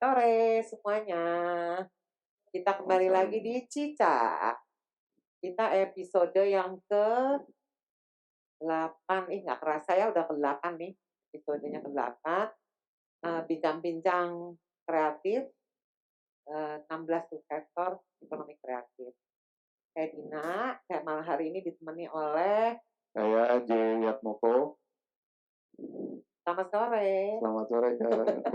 Sore semuanya. Kita kembali lagi di Cica. Kita episode yang ke-8. Nggak kerasa ya udah ke-8 nih. Episodenya ke-8. Bincang-bincang kreatif. 16 subsektor ekonomi kreatif. Saya Dina. Saya malam hari ini ditemani oleh Saya J. Yatmoko. Selamat sore. Selamat sore, Kak.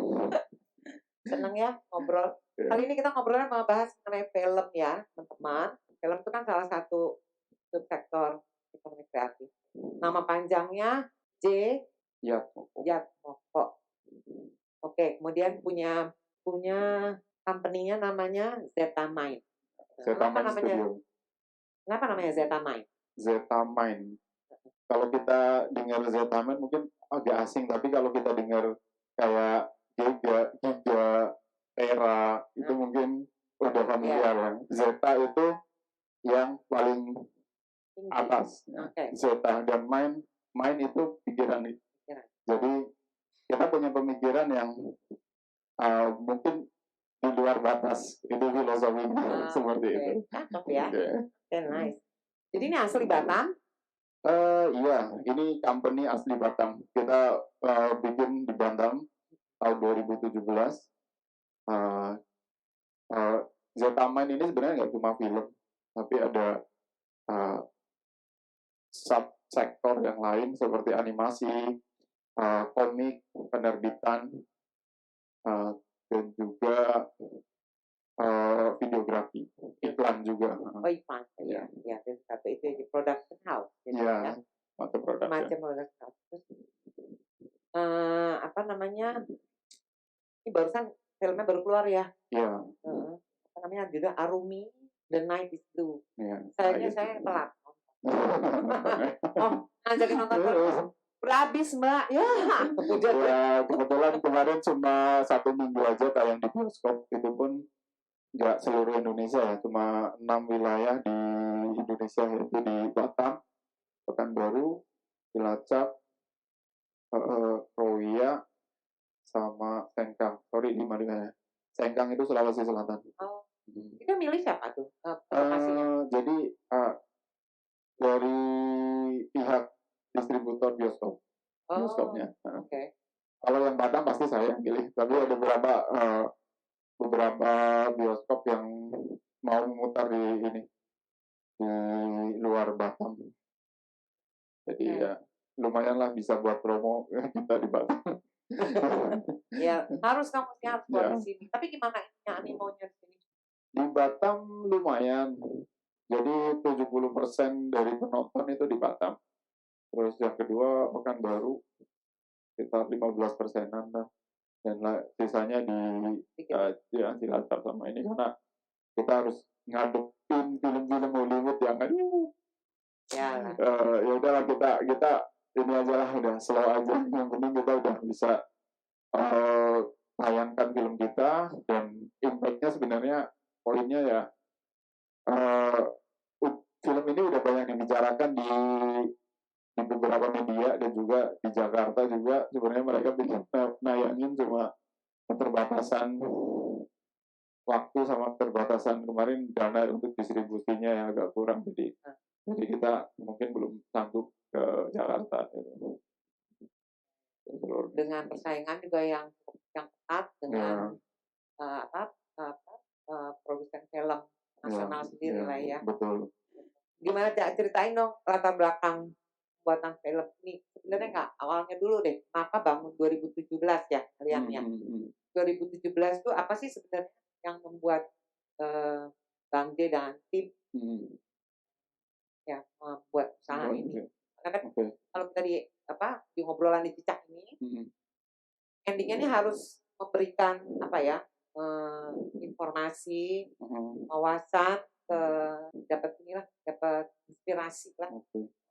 Senang ya ngobrol. Kali ini kita ngobrolnya mau bahas mengenai film ya, teman-teman. Film itu kan salah satu subsektor ekonomi kreatif. Nama panjangnya J. Yatmoko. Oke, kemudian punya company-nya namanya Zeta Mind. Zeta Mind Studio. Kenapa namanya Zeta Mind? Zeta Mind. Kalau kita dengar Zeta Mind mungkin agak asing, tapi kalau kita dengar kayak Giga, Tera, itu mungkin udah familiar ya. Zeta itu yang paling atas. Zeta dan Mind itu pikiran. Jadi kita punya pemikiran yang mungkin di luar batas. Itu filosofinya seperti itu. Cakep ya. Nice. Jadi ini asli Batam? Iya, ini company asli Batam. Kita bikin di Batam tahun 2017. Zeta Mind ini sebenarnya nggak cuma film, tapi ada subsektor yang lain seperti animasi, komik, penerbitan, dan juga videografi, iklan juga. Oh, iklan, ya. Dan satu itu di production house. Iya, macam production. Macam production house. Apa namanya? Ini barusan filmnya baru keluar ya? Iya. Apa namanya? Judul Arumi, The Night is Blue. Iya. Saya telat. Ngajakin nonton terus. Udah habis, Mbak. Ya, kebetulan kemarin cuma 1 minggu aja tayang di bioskop. Itu pun nggak seluruh Indonesia ya, cuma 6 wilayah di Indonesia, yaitu di Batam, Pekanbaru, Cilacap, Kroya, sama Sengkang. Sorry, 5 wilayah. Sengkang itu Sulawesi Selatan. Kita milih siapa tuh? Jadi dari pihak distributor bioskopnya. Kalau yang Batam pasti saya yang pilih, tapi ada beberapa bioskop yang mau memutar di luar Batam. Jadi ya lumayan lah bisa buat promo kita di Batam. Ya harus buat di sini. Tapi gimana animonya di sini? Di Batam lumayan. Jadi 70% dari penonton itu di Batam. Terus yang kedua Pekanbaru sekitar 15%-an lah. Dan sisanya di Cilacap sama ini, karena kita harus ngadepin film-film Hollywood yang ya udahlah kita ini aja lah, udah slow aja. Yang penting kita udah bisa tayangkan film kita, dan impact-nya sebenarnya poinnya ya film ini udah banyak dibicarakan di beberapa media, dan juga di Jakarta juga sebenarnya mereka bikin nayangin, cuma keterbatasan waktu sama keterbatasan kemarin dana untuk distribusinya yang agak kurang, jadi kita mungkin belum sanggup ke Jakarta gitu. Dengan persaingan juga yang ketat dengan produsen film nasional sendiri lah ya. Betul. Gimana ceritain dong latar belakang buatan film ini sebenarnya, nggak awalnya dulu deh, kenapa bangun 2017 ya kaliannya? 2017 itu apa sih sebenarnya yang membuat Bang D dan tim ya membuat usaha ini? Karena kalau kita di ngobrolan di Cicak ini, endingnya ini harus memberikan informasi, wawasan, dapat inspirasi lah,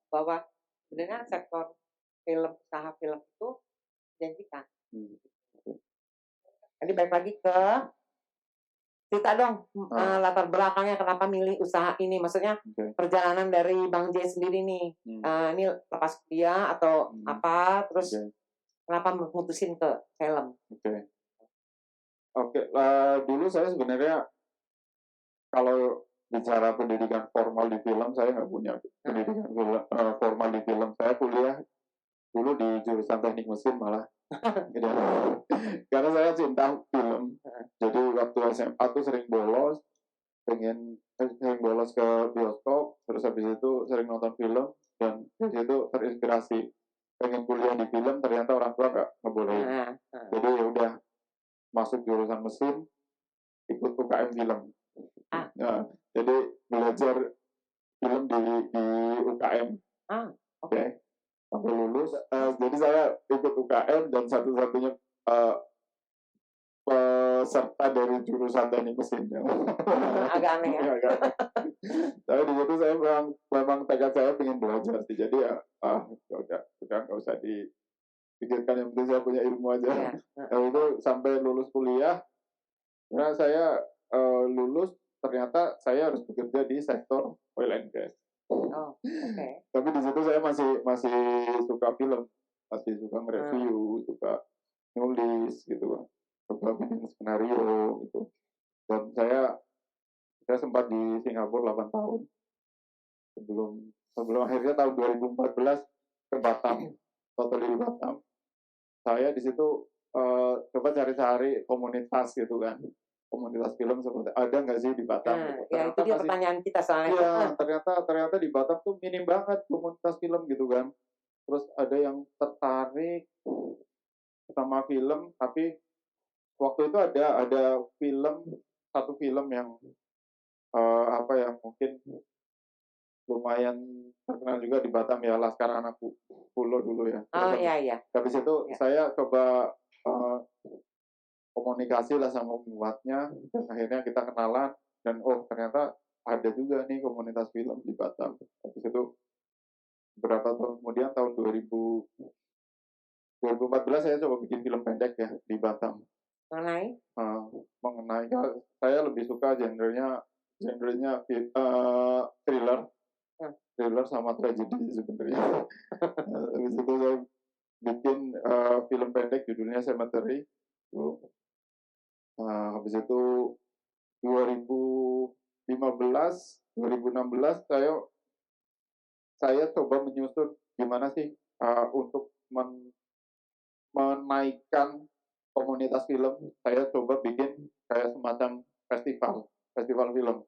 bahwa sebenarnya sektor usaha film itu menjanjikan. Jadi balik lagi ke cerita dong, latar belakangnya kenapa milih usaha ini, maksudnya perjalanan dari Bang J sendiri nih, ini lepas kuliah atau apa, terus kenapa memutusin ke film? Oke, dulu saya sebenarnya kalau bicara pendidikan formal di film, saya nggak punya pendidikan formal di film. Saya kuliah dulu di jurusan teknik mesin malah. Gitu. Karena saya cinta film. Jadi waktu SMA tuh sering bolos, sering bolos ke bioskop, terus habis itu sering nonton film, dan itu terinspirasi pengen kuliah di film, ternyata orang tua nggak ngebolehin. Jadi ya udah masuk jurusan mesin, ikut UKM film. Nah, jadi belajar film di UKM. Oke. Sampai lulus. Jadi saya ikut UKM dan satu-satunya peserta dari jurusan teknik mesin. Agak aneh ya. Tapi di situ saya memang tekad saya ingin belajar sih. Jadi ya udah nggak usah dipikirkan, yang penting saya punya ilmu aja. Lalu itu sampai lulus kuliah. Nah, saya lulus, ternyata saya harus bekerja di sektor oil and gas. Tapi di situ saya masih suka film, masih suka nge-review, suka nulis gitu, suka bikin skenario gitu. Dan saya sempat di Singapura 8 tahun sebelum akhirnya tahun 2014 ke Batam, totally di Batam. Saya di situ coba cari-cari komunitas gitu kan, komunitas film seperti ada nggak sih di Batam? Gitu. Ya itu dia pertanyaan kita soalnya. Iya, ternyata di Batam tuh minim banget komunitas film gitu kan. Terus ada yang tertarik sama film, tapi waktu itu ada satu film yang mungkin lumayan terkenal juga di Batam ya, Laskar Anak Pulo dulu ya. Iya. Habis itu saya coba komunikasi lah sama pembuatnya, dan akhirnya kita kenalan, dan ternyata ada juga nih komunitas film di Batam. Habis itu beberapa tahun kemudian, tahun 2014 saya coba bikin film pendek ya di Batam. Mengenai saya lebih suka genrenya thriller sama tragedi sebenarnya. Habis itu saya bikin film pendek judulnya Cemetery. Habis itu 2015, 2016 saya coba menyusun gimana sih untuk menaikkan komunitas film. Saya coba bikin kayak semacam festival film.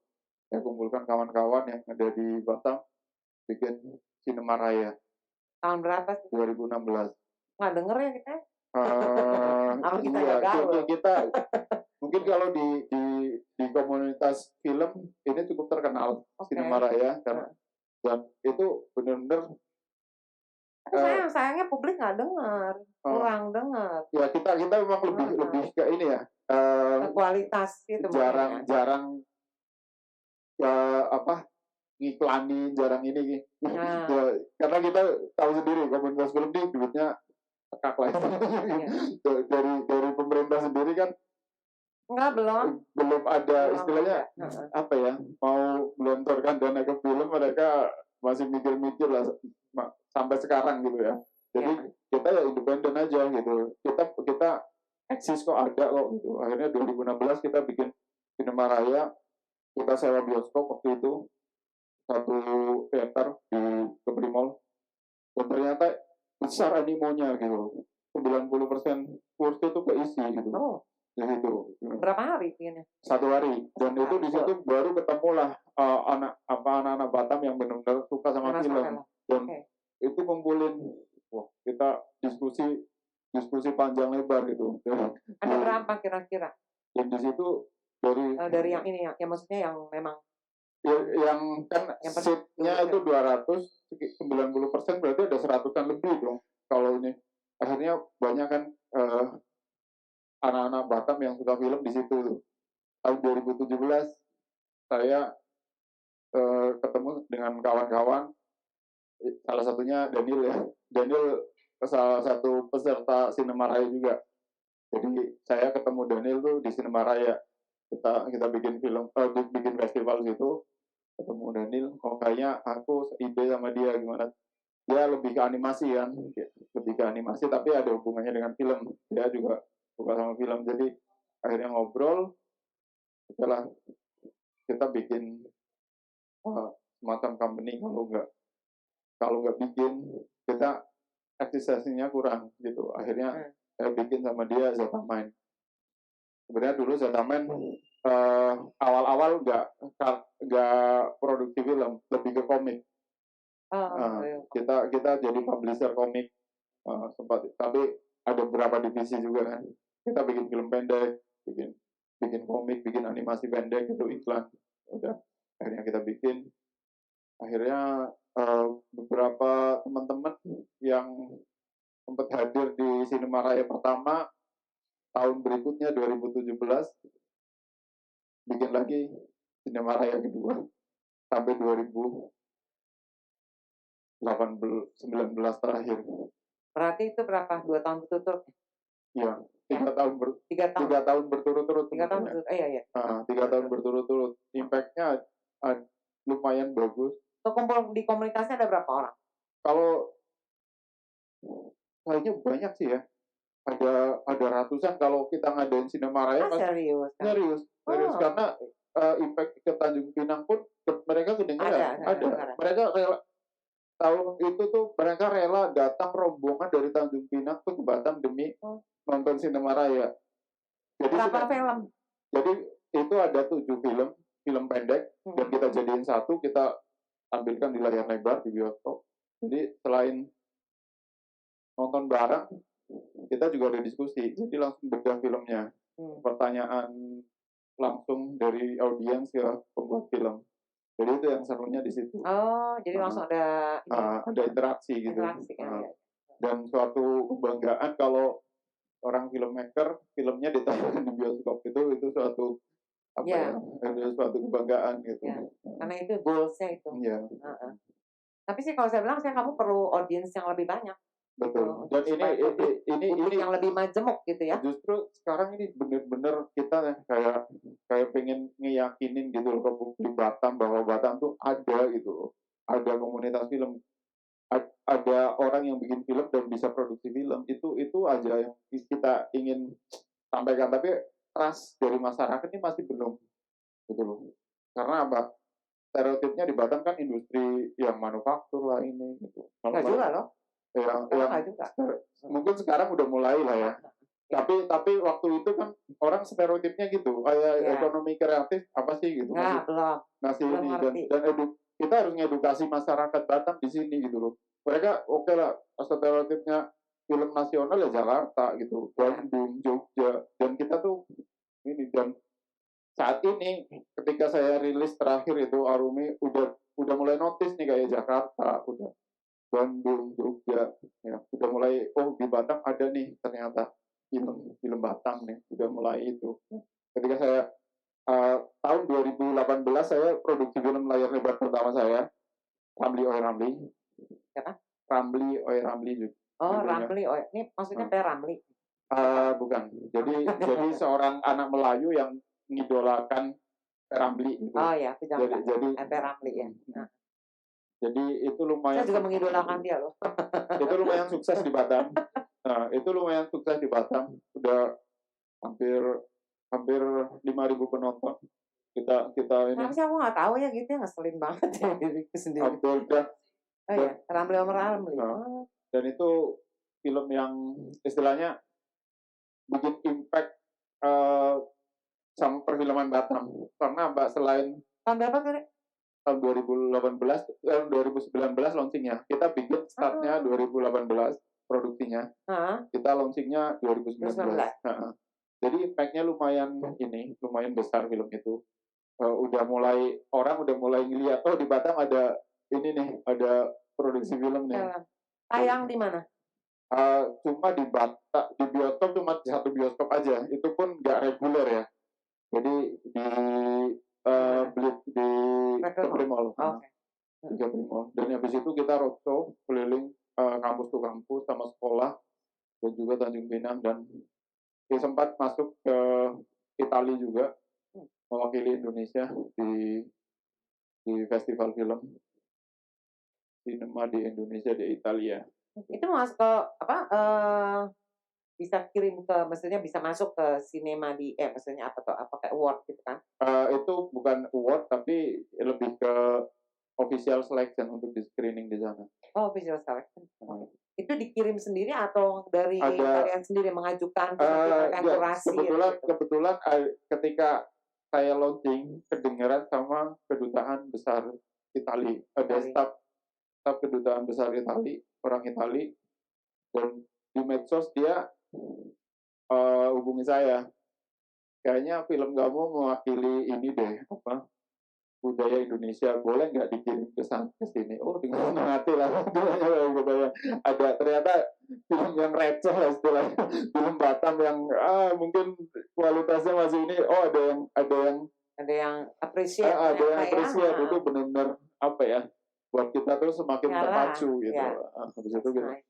Saya kumpulkan kawan-kawan yang ada di Batam, bikin Cinema Raya. Tahun berapa sih? 2016. Nggak denger ya kita? Apa kita Iya, gagal? kita mungkin kalau di komunitas film ini cukup terkenal, Cinema Raya, dan itu benar-benar sayangnya publik nggak dengar, kurang dengar. Ya kita memang lebih ke ini ya, kualitas itu jarang ngiklanin, jarang ini. Ya, karena kita tahu sendiri komunitas film ini duitnya tekak lah. dari pemerintah sendiri kan belum ada istilahnya apa ya, mau melontarkan dana ke film, mereka masih mikir-mikir lah sampai sekarang gitu ya. Jadi kita ya independen aja gitu. Kita eksis kok, ada kok gitu. Akhirnya 2016 kita bikin Cinema Raya, kita sewa bioskop waktu itu, satu teater di Kebri Mall, dan ternyata besar animonya gitu. 90% kursi itu keisi gitu. Gitu. Berapa hari ini? 1 hari. Dan itu di situ baru ketemulah anak-anak Batam yang benar-benar suka sama film. Dan itu kumpulin, kita diskusi panjang lebar gitu. Ada berapa kira-kira? Dan di situ dari yang ini ya maksudnya yang memang yang kan seatnya itu 290%, berarti ada 100-an lebih dong. Kalau ini akhirnya banyak kan anak-anak Batam yang suka film di situ. Tahun 2017 saya ketemu dengan kawan-kawan, salah satunya Daniel ya. Daniel salah satu peserta Cinema Raya juga. Jadi saya ketemu Daniel tuh di Cinema Raya. Kita bikin film, bikin festival situ. Ketemu Daniel, kayaknya aku ide sama dia gimana. Dia lebih ke animasi kan, tapi ada hubungannya dengan film. Dia juga suka sama film. Jadi akhirnya ngobrol, setelah kita bikin semacam company. Kalau nggak bikin, kita eksistensinya kurang gitu. Akhirnya saya bikin sama dia Zetamin. Sebenarnya dulu Zetamin awal-awal nggak produksi film, lebih ke komik. Kita jadi publisher komik sempat, tapi ada beberapa divisi juga kan. Kita bikin film pendek, bikin komik, bikin animasi pendek, itu iklan. Udah, akhirnya kita bikin. Akhirnya beberapa teman-teman yang sempat hadir di Sinema Raya pertama, tahun berikutnya 2017 bikin lagi Sinema Raya kedua sampai 2019 terakhir. Berarti itu berapa? 2 tahun berturut-turut? Iya, 3 tahun 3 tahun berturut-turut. 3 tahun berturut. Iya. 3 tahun berturut-turut. Impact-nya lumayan bagus. Untuk kumpul di komunitasnya ada berapa orang? Kalau kayaknya banyak sih ya. Ada ratusan kalau kita ngadain Sinema Raya. Serius? Serius. Karena impact ke Tanjung Pinang pun mereka kedengeran. Ada. Mereka rela, tahun itu tuh mereka rela datang rombongan dari Tanjung Pinang tuh ke Batam demi nonton Sinema Raya. Jadi berapa film? Jadi itu ada 7 film pendek, dan kita jadiin satu, kita tampilkan di layar lebar di bioskop. Jadi selain nonton bareng, kita juga ada diskusi. Jadi langsung bedah filmnya. Pertanyaan langsung dari audiens ke pembuat film. Jadi itu yang serunya di situ. Jadi langsung ada interaksi gitu. Dan suatu kebanggaan kalau orang filmmaker filmnya ditayangkan di bioskop, itu suatu suatu kebanggaan gitu. Karena itu goals-nya itu. Tapi sih kalau saya bilang, kamu perlu audiens yang lebih banyak. Betul. Dan ini yang lebih majemuk gitu ya. Justru sekarang ini benar-benar kita kayak pengen ngeyakinin gitu loh ke publik Batam, bahwa Batam tuh ada gitu loh. Ada komunitas film, ada orang yang bikin film dan bisa produksi film. Itu aja yang kita ingin sampaikan. Tapi trust dari masyarakat ini masih belum gitu loh. Karena apa? Stereotipnya di Batam kan industri yang manufaktur lah ini gitu. Enggak juga loh. Mungkin sekarang udah mulai lah ya. Tapi waktu itu kan orang stereotipnya gitu, kayak ekonomi kreatif apa sih gitu. Ngasih ini dan kita harus ngedukasi masyarakat Batam di sini gitu loh. Mereka oke lah, stereotipnya film nasional ya Jakarta gitu, Bandung, Jogja, dan kita tuh ini. Dan saat ini ketika saya rilis terakhir itu Arumi udah mulai notice nih, kayak Jakarta, udah Bandung, Jogja, ya udah mulai, di Batam ada nih ternyata film Batam nih, udah mulai itu. Ketika saya tahun 2018 saya produksi film layar lebar pertama saya, Ramli Oi Ramli. Siapa? Ramli Oi Ramli. Ramli Oi. Ini maksudnya P. Ramli? Bukan. Jadi seorang anak Melayu yang mengidolakan P. Ramli. Gitu. Jadi P. Ramli ya. Jadi itu lumayan. Saya juga mengidolakan dia loh. Itu lumayan sukses di Batam. Itu lumayan sukses di Batam. Udah hampir 5.000 penonton. Kita ini. Tapi aku nggak tahu ya gitu, ya ngeselin banget ya diriku sendiri. Ramli Om Ramli. Dan itu film yang istilahnya bikin impact sama perfilman Batam. Karena selain tahun berapa kali? Tahun 2019 launchingnya. Kita bikin startnya 2018 produksinya. Kita launchingnya 2019. Jadi impact-nya lumayan besar film itu. Orang udah mulai ngeliat, di Batam ada ini nih, ada produksi film nih. Tayang di mana? Cuma di bioskop cuma satu bioskop aja. Itu pun nggak reguler ya. Jadi di Gaprimol. Dan habis itu kita roadshow keliling kampus to kampus sama sekolah dan juga Tanjung Pinang, dan sempat masuk ke Italia juga mewakili Indonesia di festival film sinema di Indonesia di Italia. Itu masuk ke bisa kirim ke, maksudnya bisa masuk ke sinema maksudnya apa tuh, apa kayak award gitu kan? Itu bukan award, tapi lebih ke official selection untuk di-screening di sana. Oh, visual selection. Heeh. Itu dikirim sendiri atau dari Ada kalian sendiri mengajukan terus nanti mereka yang enggak, kurasi kebetulan gitu? kebetulan, ketika saya launching, kedengeran sama kedutaan besar Itali. Ada Itali. staf kedutaan besar Itali, orang Itali, dan di medsos dia hubungi saya. Kayaknya film kamu mewakili ini deh, apa, budaya Indonesia, boleh nggak dikirim ke sini? Oh, dengan senang hati lah, istilahnya budaya. Ada ternyata film yang receh lah istilahnya, film Batam yang mungkin kualitasnya masih ini. Oh, Ada yang appreciate ada yang ternyata ya. appreciate itu benar-benar apa ya? Buat kita tuh semakin Iyalah, terpacu gitu. ya. Habis That's itu gitu. nice.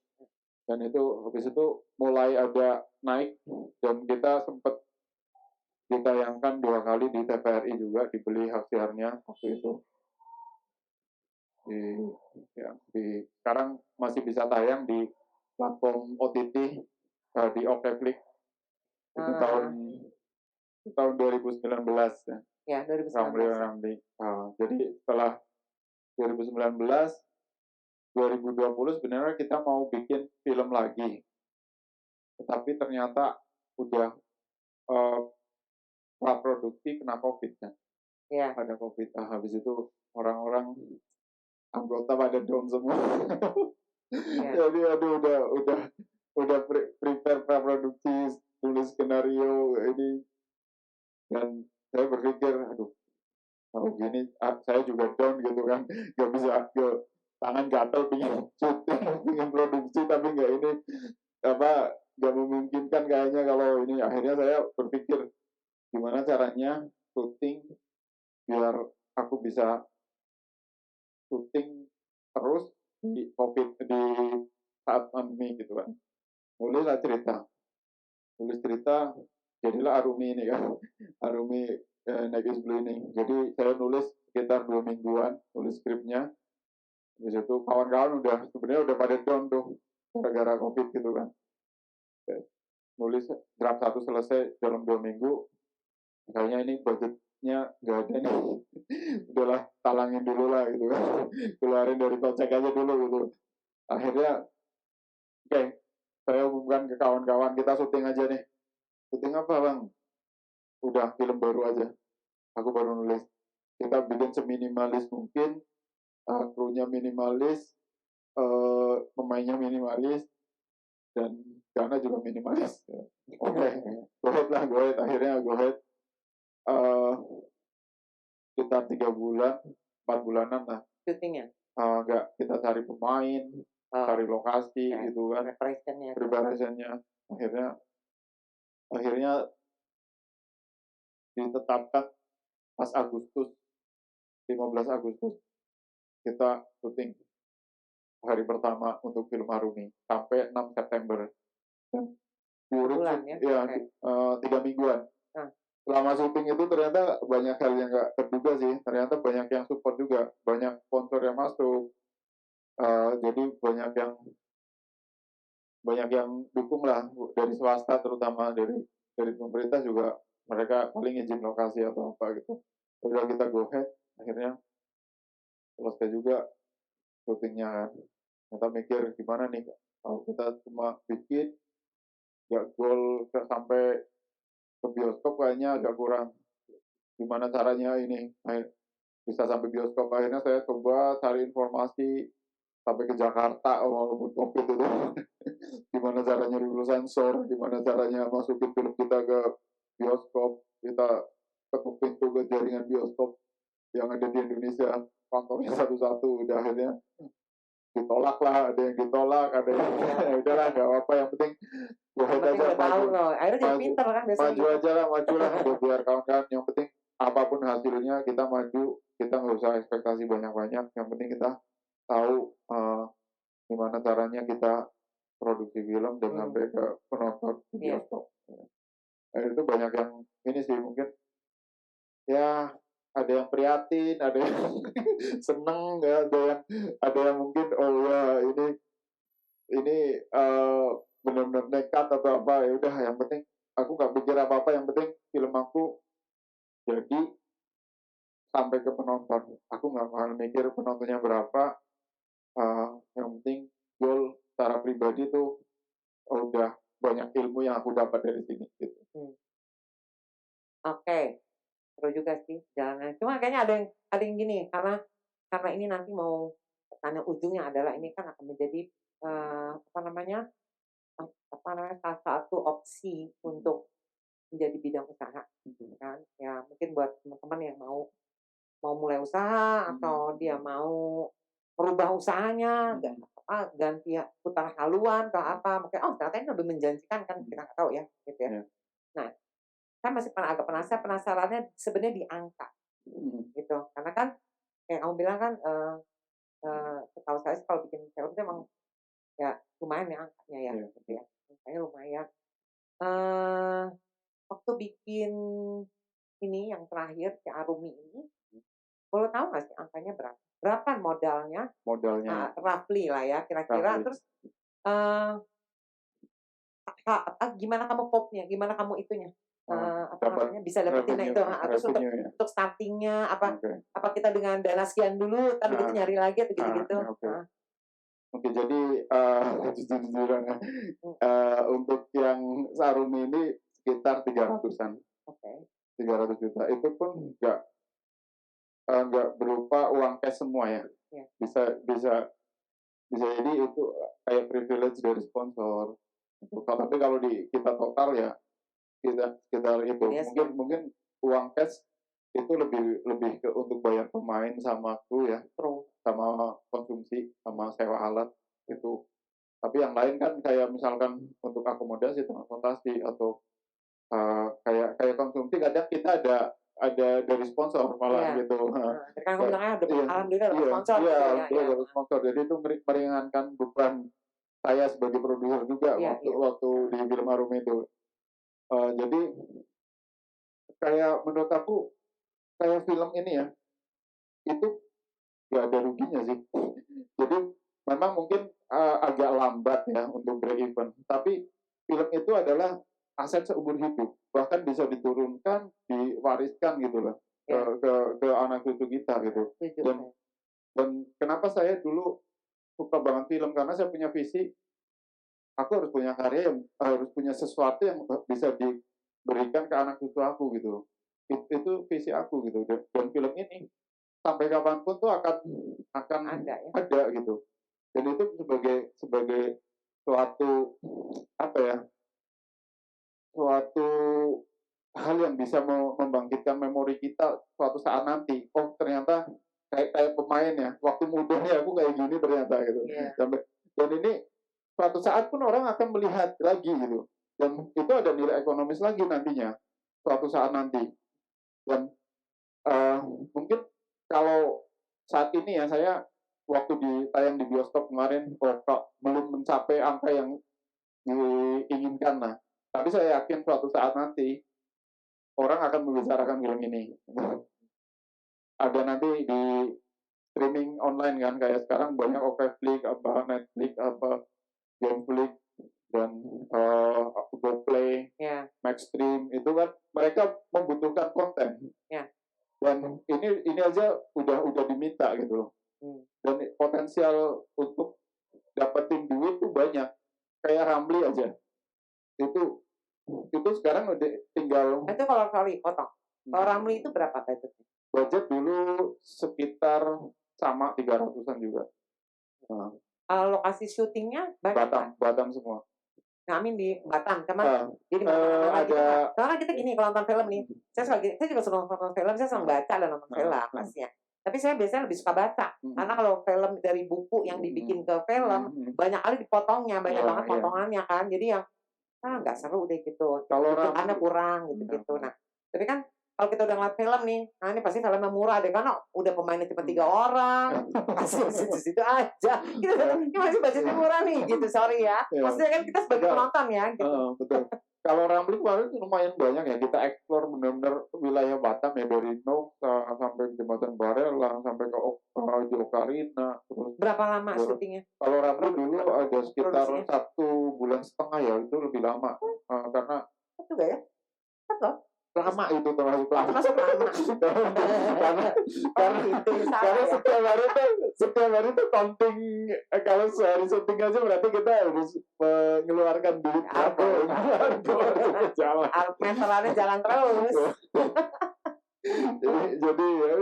Dan itu habis itu mulai ada naik, dan kita sempat ditayangkan 2 kali di TVRI juga, dibeli hak siarnya waktu itu. Sekarang masih bisa tayang di platform OTT, di Okeflix. Itu tahun 2019 ya. Ya, 2019. Ramli. Jadi setelah 2019, 2020 sebenarnya kita mau bikin film lagi. Tetapi ternyata udah praproduksi kena COVID kan. Ya. Ada COVID. Habis itu orang-orang anggota pada down semua. Ya. Jadi aduh udah prepare praproduksi, tulis skenario ini, dan saya berpikir aduh kalau gini saya juga down gitu kan, nggak bisa, tangan gatel pingin syuting, pingin produksi, tapi nggak memungkinkan kayaknya kalau ini. Akhirnya saya berpikir gimana caranya syuting biar aku bisa syuting terus di COVID, di saat pandemi gitu kan. Tulis cerita, jadilah Arumi ini kan. Arumi Next is Blue ini. Jadi saya nulis sekitar 2 mingguan, nulis skripnya. Habis itu kawan-kawan sebenarnya udah pada down tuh gara-gara COVID gitu kan. Nulis draft 1 selesai dalam 2 minggu. Kayaknya ini budgetnya nggak ada nih. Udahlah, talangin dulu lah gitu kan. Keluarin dari kocek aja dulu gitu. Akhirnya oke, saya umumkan ke kawan-kawan, kita syuting aja nih. Syuting apa bang? Udah, film baru aja. Aku baru nulis. Kita bikin seminimalis mungkin, krunya minimalis, pemainnya minimalis, dan dana juga minimalis. Oke, go ahead. Akhirnya go ahead. Kita 3 bulan, 4 bulanan lah. Syutingnya? Enggak, kita cari pemain, cari lokasi gitu kan. Preparationnya. Akhirnya ditetapkan pas Agustus, 15 Agustus, kita syuting hari pertama untuk film Arumi sampai 6 September. Bulan ya? 3 mingguan. Selama syuting itu ternyata banyak hal yang nggak terduga sih. Ternyata banyak yang support juga, banyak sponsor yang masuk. Jadi banyak yang dukung lah, dari swasta terutama, dari pemerintah juga, mereka paling izin lokasi atau apa gitu. Udah kita go ahead, akhirnya selesai juga syutingnya kan. Kita mikir gimana nih kalau kita cuma bikin nggak goal sampai ke bioskop, kayaknya agak kurang. Gimana caranya ini bisa sampai bioskop? Akhirnya saya coba cari informasi sampai ke Jakarta walaupun COVID itu. Gimana caranya dulu sensor, gimana caranya masukin film kita ke bioskop, kita ketuk pintu ke jaringan bioskop yang ada di Indonesia, kantornya satu-satu. Udah akhirnya ditolak lah, ada yang ditolak, ada yang udahlah nggak apa-apa, yang penting buat aja maju aja lah, biar kawan-kawan, yang penting apapun hasilnya kita maju, kita nggak usah ekspektasi banyak-banyak, yang penting kita tahu gimana caranya kita produksi film dan sampai ke penonton di bioskop. Itu banyak yang ini sih, mungkin ya ada yang prihatin, ada yang seneng, ada yang mungkin oh ya ini benar-benar nekat atau apa, ya udah yang penting aku nggak pikir apa-apa, yang penting film aku jadi sampai ke penonton. Aku nggak bakal mikir penontonnya berapa, yang penting goal secara pribadi tuh udah banyak ilmu yang aku dapat dari sini gitu. Oke, seru juga sih jalannya. Cuma kayaknya ada yang gini, karena ini nanti mau pertanyaan ujungnya adalah ini kan akan menjadi, apa namanya, salah satu opsi untuk menjadi bidang usaha, gitu kan. Ya mungkin buat teman-teman yang mau mau mulai usaha atau dia mau merubah usahanya, ganti putar haluan atau apa, mungkin, oh ternyata ini lebih menjanjikan kan, kita nggak tahu ya, gitu ya. Iya. Nah, saya masih agak penasarannya sebenarnya di angka, gitu. Karena kan kayak kamu bilang kan, setahu saya sih kalau bikin film itu emang ya lumayan ya angkanya ya, Iya. gitu ya. Angkanya lumayan. Eee, Waktu bikin ini yang terakhir, si Arumi ini, boleh tahu nggak sih angkanya berapa? Berapa modalnya? Modalnya Roughly lah ya, kira-kira. roughly. Terus, eee, gimana kamu cope-nya, gimana kamu itunya, apa Dapat namanya, bisa dapetinnya itu, terus revenue ya. untuk starting-nya Oke. apa kita dengan dana sekian dulu, entar begitu nyari lagi atau gitu-gitu? Ya, oke. Heeh. Oke, jadi jujur-jujuran ya, untuk yang Sarumi ini sekitar 300-an, Oke. 300 juta. Itu pun nggak berupa uang cash semua ya. Iya. Bisa bisa bisa jadi itu kayak privilege dari sponsor. Tapi kalau kita total ya sekitar itu. Yes, Mungkin uang cash itu lebih ke untuk bayar pemain sama kru ya, sama konsumsi, sama sewa alat itu. Tapi yang lain kan kayak misalkan untuk akomodasi, transportasi atau kayak konsumsi kadang kita ada dari sponsor malah Iya. gitu. Tadi kan kamu bilangnya alhamdulillah dapat Iya, sponsor iya, gitu ya. betul, dapat sponsor. Jadi itu meringankan beban saya sebagai produser juga Iya, waktu di film Harum itu. Jadi kayak menurut aku kayak film ini ya, itu nggak ada ruginya sih. Jadi memang mungkin agak lambat ya untuk break even, tapi film itu adalah aset seumur hidup, bahkan bisa diturunkan, diwariskan gitu loh ke anak cucu kita gitu. Dan kenapa saya dulu suka banget film, karena saya punya visi, aku harus punya karya yang harus punya sesuatu yang bisa diberikan ke anak cucu aku gitu. Itu visi aku gitu. Dan film ini sampai kapanpun tuh akan ada gitu. Dan itu sebagai suatu apa ya? Suatu hal yang bisa membangkitkan memori kita suatu saat nanti. Oh, ternyata kayak pemain ya, waktu mudanya aku kayak gini ternyata gitu. Dan ini suatu saat pun orang akan melihat lagi gitu. Dan itu ada nilai ekonomis lagi nantinya, suatu saat nanti. Dan mungkin kalau saat ini ya, saya waktu tayang di bioskop kemarin belum mencapai angka yang diinginkan lah. Tapi saya yakin suatu saat nanti orang akan membicarakan film ini. Ada nanti di streaming online kan, kayak sekarang banyak Netflix, Gameflix, dan GoPlay, Maxstream, itu kan mereka membutuhkan konten. Dan ini aja udah diminta gitu loh. Dan potensial untuk dapetin duit tuh banyak. Kayak Ramli aja. Itu sekarang udah tinggal. Itu kalau potong. Kalau Ramli itu berapa budgetnya? Budget dulu sekitar sama 300-an juga. Lokasi syutingnya Batam semua. Nah, Amin di Batam, jadi karena kita gini kalau nonton film nih, saya juga suka nonton film, saya senang baca dan nonton film pastinya. Tapi saya biasanya lebih suka baca, karena kalau film dari buku yang dibikin ke film, banyak kali dipotongnya, banyak banget potongannya kan, jadi yang nggak seru deh gitu, tuntutannya kurang gitu. Nah, tapi kan kalau kita udah ngeliat film nih, nah ini pasti filmnya murah deh, karena udah pemainnya cuma 3 orang, pasti situ-situ aja. Gitu, ini masih budgetnya murah nih, gitu, sorry ya. Maksudnya kan kita sebagai penonton ya, gitu. Betul. kalau Rambling kemarin lumayan banyak ya, kita explore benar-benar wilayah Batam ya, dari Nongsa sampai Jembatan Barelang sampai ke Jokarina, terus Berapa lama syutingnya? kalau Rambling dulu ada sekitar Produksinya? 1,5 bulan ya, itu lebih lama. Karena Cepat juga ya? Cepat loh. lama itu termasuk lama. Termasuk lama. karena Itu salah karena ya. setiap hari tuh counting, kalau sehari syuting aja berarti kita harus mengeluarkan duit Argo. untuk jalan. Meterannya jalan terus. jadi ya,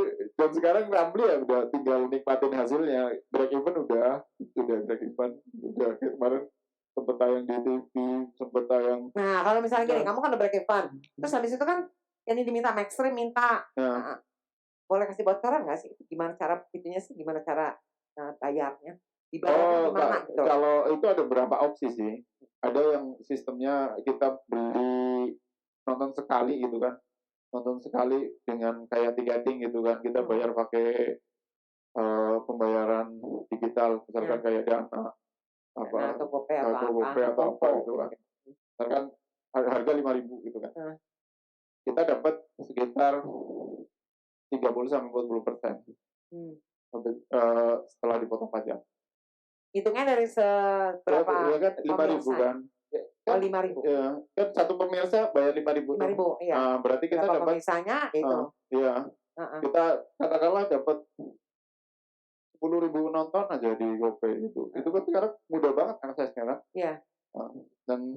dan sekarang Ramli ya udah tinggal nikmatin hasilnya. Break even udah break even, udah kemarin sempet tayang di TV, sempet tayang. Nah, kalau misalnya gini, kamu kan udah break even, terus habis itu kan yang diminta Maxstream minta, Nah, boleh kasih bocoran nggak sih? Gimana cara itunya sih? Gimana cara bayarnya? Dibayarnya gimana gitu? Kalau itu ada beberapa opsi sih. Ada yang sistemnya kita beli nonton sekali gitu kan, nonton sekali dengan kayak tiketing gitu kan, kita bayar pakai pembayaran digital, misalkan kayak Dana apa atau GoPay atau apa gitu kan, misalkan harga 5.000 gitu kan, kita dapat sekitar 30-40% setelah dipotong pajak. Hitungnya dari seberapa? Ya kan 5.000 kan. Oh, 5.000. Ya, kan satu pemirsa bayar 5.000. 5.000, iya. Berarti kita dapat pemirsanya itu. Iya. Kita katakanlah dapat 10.000 nonton aja di GoPay itu. Itu kan sekarang mudah banget aksesnya kan. Iya. Dan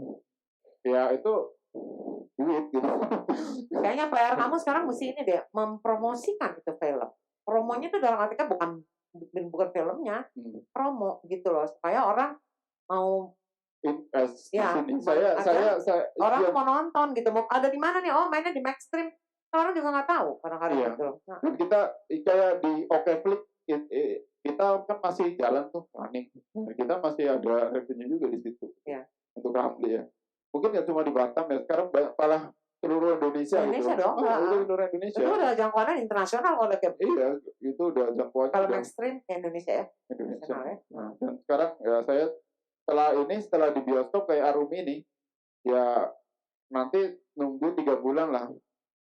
ya itu duit gitu. Kayaknya PR kamu sekarang mesti ini deh, mempromosikan itu film. Promonya tuh dalam artinya bukan filmnya, promo gitu loh, supaya orang mau orang mau nonton gitu, mau ada di mana nih, oh mainnya di Maxstream, orang juga nggak tahu kadang-kadang gitu loh. Dan kita kayak di Okeflix kita kan masih jalan tuh running, kita masih ada revenue juga di situ untuk Ramli ya. Mungkin ya cuma di Batam ya, sekarang malah seluruh Indonesia gitu. dong. Seluruh Indonesia. Itu udah jangkauannya internasional kalau kayak. Iya, itu udah jangkauannya. Kalau Maxstream Indonesia ya. Indonesia. Nah, dan sekarang ya saya setelah di bioskop kayak Arum ini, ya nanti nunggu 3 bulan lah,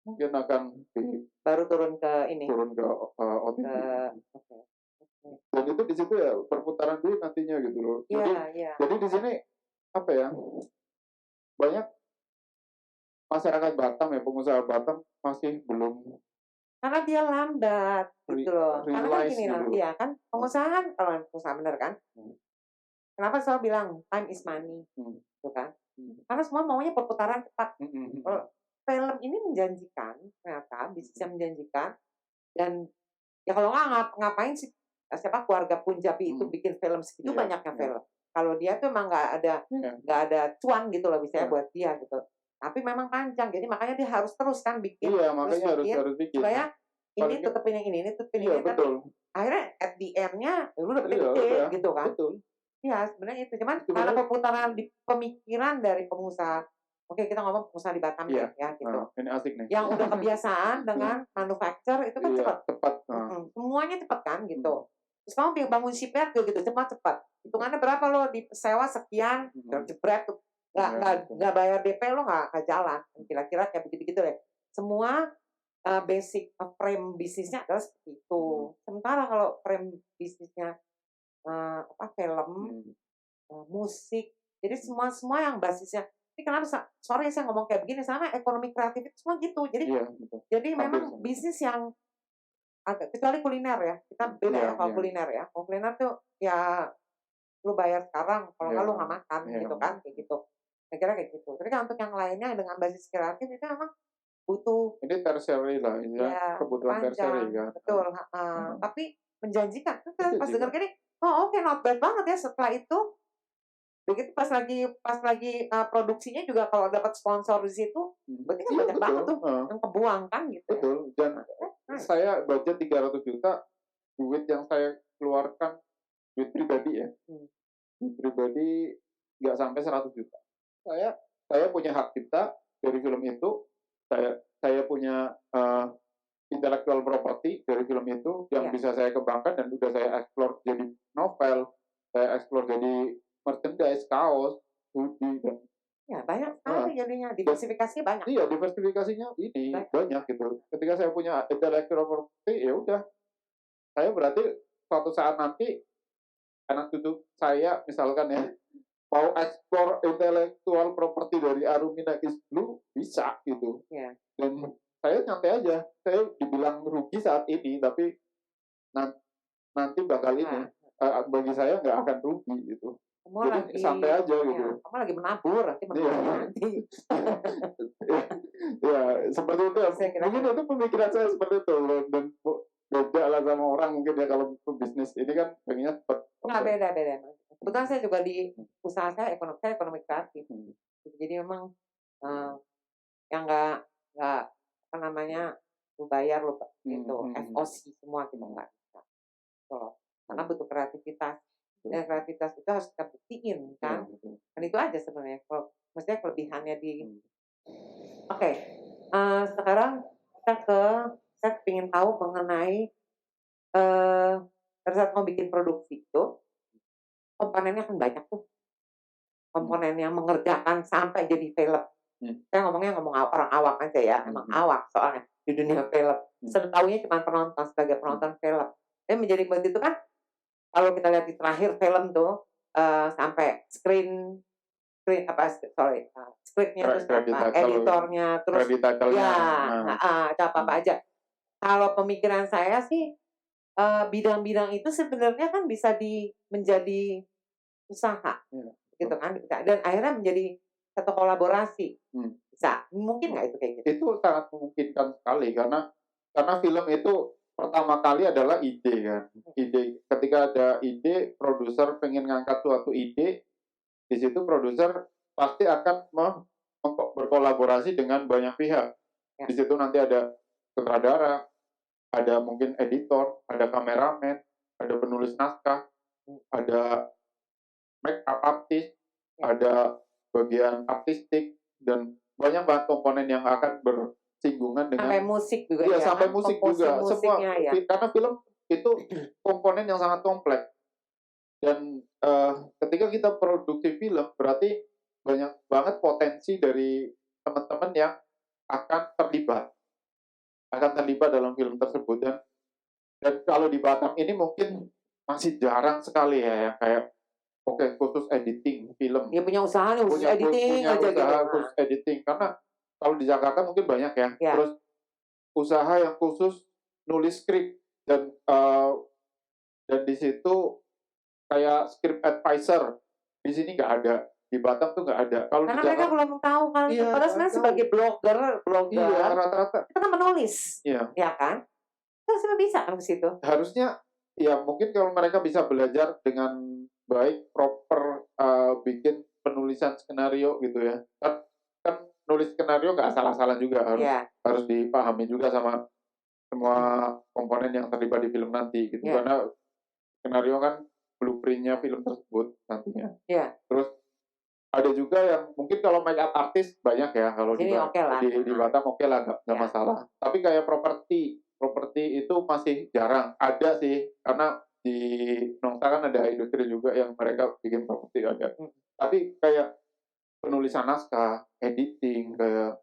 mungkin akan baru turun ke OTT. Dan itu di situ ya perputaran duit nantinya gitu loh. Jadi di sini apa ya, banyak masyarakat Batam ya, pengusaha Batam masih belum, karena dia lambat gitu loh. Karena kan gini lah, ya kan pengusaha kan, kalau pengusaha bener kan, kenapa selalu bilang time is money, gitu kan? Karena semua maunya perputaran cepat. Film ini menjanjikan, ternyata bisnisnya menjanjikan, dan ya kalau ngapain sih siapa keluarga Punjabi itu bikin film segitu banyaknya film. Kalau dia tuh emang nggak ada cuan gitu loh misalnya buat dia gitu. Tapi memang panjang, jadi makanya dia harus terus kan bikin. Iya, makanya harus bikin. Supaya ini tutupin yang ini tutupin ini kan. Akhirnya at the end-nya lu udah gede gitu kan. Betul. Iya, sebenarnya itu. Cuman karena perputaran di pemikiran dari pengusaha, oke kita ngomong pengusaha di Batam ya gitu. Ini asik nih. Yang udah kebiasaan dengan manufacture itu kan cepat. Semuanya cepat kan gitu. Terus kamu bangun shipyard gitu cepat. Hitungannya berapa lo disewa sekian, jebret tuh. Nggak bayar DP lo nggak jalan. Kira-kira kayak begitu deh. Semua basic frame bisnisnya adalah seperti itu. Sementara kalau frame bisnisnya film, musik, jadi semua yang basisnya. Ini kenapa sorry saya ngomong kayak begini, sama ekonomi kreatif itu semua gitu. Jadi memang bisnis yang agak, kecuali kuliner ya, kita beda ya kalau kuliner ya. Kalau kuliner tuh ya lu bayar sekarang, kalau nggak lu nggak makan gitu kan, kayak gitu. Saya kira kayak gitu. Tapi kan untuk yang lainnya dengan basis kreatif itu memang butuh. Ini tertiary lah, ini kebutuhan tertiary kan. Betul. Tapi menjanjikan. Pas denger gini, oh oke, not bad banget ya. Setelah itu, begitu pas lagi produksinya juga kalau dapat sponsor di situ, berarti kan banyak banget tuh yang kebuang kan gitu. Betul. Dan saya budget 300 juta, duit yang saya keluarkan, duit pribadi ya. Duit pribadi nggak sampai 100 juta. Saya punya hak cipta dari film itu, saya punya intellectual property dari film itu yang bisa saya kembangkan dan sudah saya explore jadi novel, saya explore jadi merchandise, kaos, hoodie, dan banyak sekali jadinya diversifikasi banyak. Iya, diversifikasinya ini banyak gitu. Ketika saya punya intellectual property, ya udah, saya berarti suatu saat nanti anak cucu saya misalkan ya mau explore intellectual property dari Arumina is Blue bisa gitu. Iya. Dan saya nyantai aja. Saya dibilang rugi saat ini, tapi nanti bakal ini bagi saya nggak akan rugi gitu. Kamu Jadi lagi santai aja gitu. ya, kamu lagi menabur nanti nanti. Ya, seperti itu. Saya kira Mungkin itu pemikiran saya seperti itu. Dan beda lah sama orang mungkin ya kalau bisnis ini kan pengennya cepat. Nggak beda. Kebetulan saya juga di usaha saya ekonomi kreatif. Jadi memang yang nggak apa namanya lu bayar lu gitu FOC semua kita nggak bisa. So, karena butuh kreativitas. Dan kreativitas itu harus kita buktiin kan. Dan itu aja sebenarnya. Maksudnya kelebihannya di. Oke. Sekarang saya ingin tahu mengenai pada saat mau bikin produksi itu komponennya kan banyak tuh. Komponen yang mengerjakan sampai jadi film. Saya ngomong orang awam aja ya, emang awak soalnya di dunia film. Setaunya cuma penonton sebagai penonton film. Dan menjadi begitu kan kalau kita lihat di terakhir film tuh sampai skripnya terus editornya terus apa aja. Kalau pemikiran saya sih bidang-bidang itu sebenarnya kan bisa menjadi usaha gitu kan, dan akhirnya menjadi satu kolaborasi. Bisa mungkin nggak itu kayak gitu? Itu sangat memungkinkan sekali karena film itu pertama kali adalah ide kan. Ide, ketika ada ide, produser pengen ngangkat suatu ide, di situ produser pasti akan berkolaborasi dengan banyak pihak. Di situ nanti ada sutradara, ada mungkin editor, ada kameramen, ada penulis naskah, ada make up artist, ada bagian artistik, dan banyak banget komponen yang akan bersinggungan dengan sampai musik juga ya, sampai musik juga semua ya. Karena film itu komponen yang sangat kompleks. Dan ketika kita produksi film berarti banyak banget potensi dari teman-teman yang akan terlibat dalam film tersebut. Dan kalau di Batam ini mungkin masih jarang sekali ya yang kayak khusus editing film. Dia punya usaha nih khusus editing aja gitu. Khusus editing, karena kalau di Jakarta mungkin banyak ya. Terus usaha yang khusus nulis skrip dan di situ kayak script advisor. Di sini nggak ada. Di Batam tuh nggak ada. Kalau karena di mereka belum tahu kali. Padahal sebenarnya sebagai blogger. Iya, rata-rata. Kita kan menulis. Iya. Ya kan? Kita semua bisa kan ke situ. Harusnya ya mungkin kalau mereka bisa belajar dengan baik, proper bikin penulisan skenario gitu ya. Kan nulis skenario nggak salah-salah juga, harus dipahami juga sama semua komponen yang terlibat di film nanti gitu. Karena skenario kan blueprint-nya film tersebut nantinya. Terus ada juga yang mungkin kalau make up artist banyak ya, kalau di Batam lah, nggak masalah. Tapi kayak properti itu masih jarang. Ada sih, karena di Nongsa kan ada industri juga yang mereka bikin properti ada. Tapi kayak penulisan naskah, editing, kayak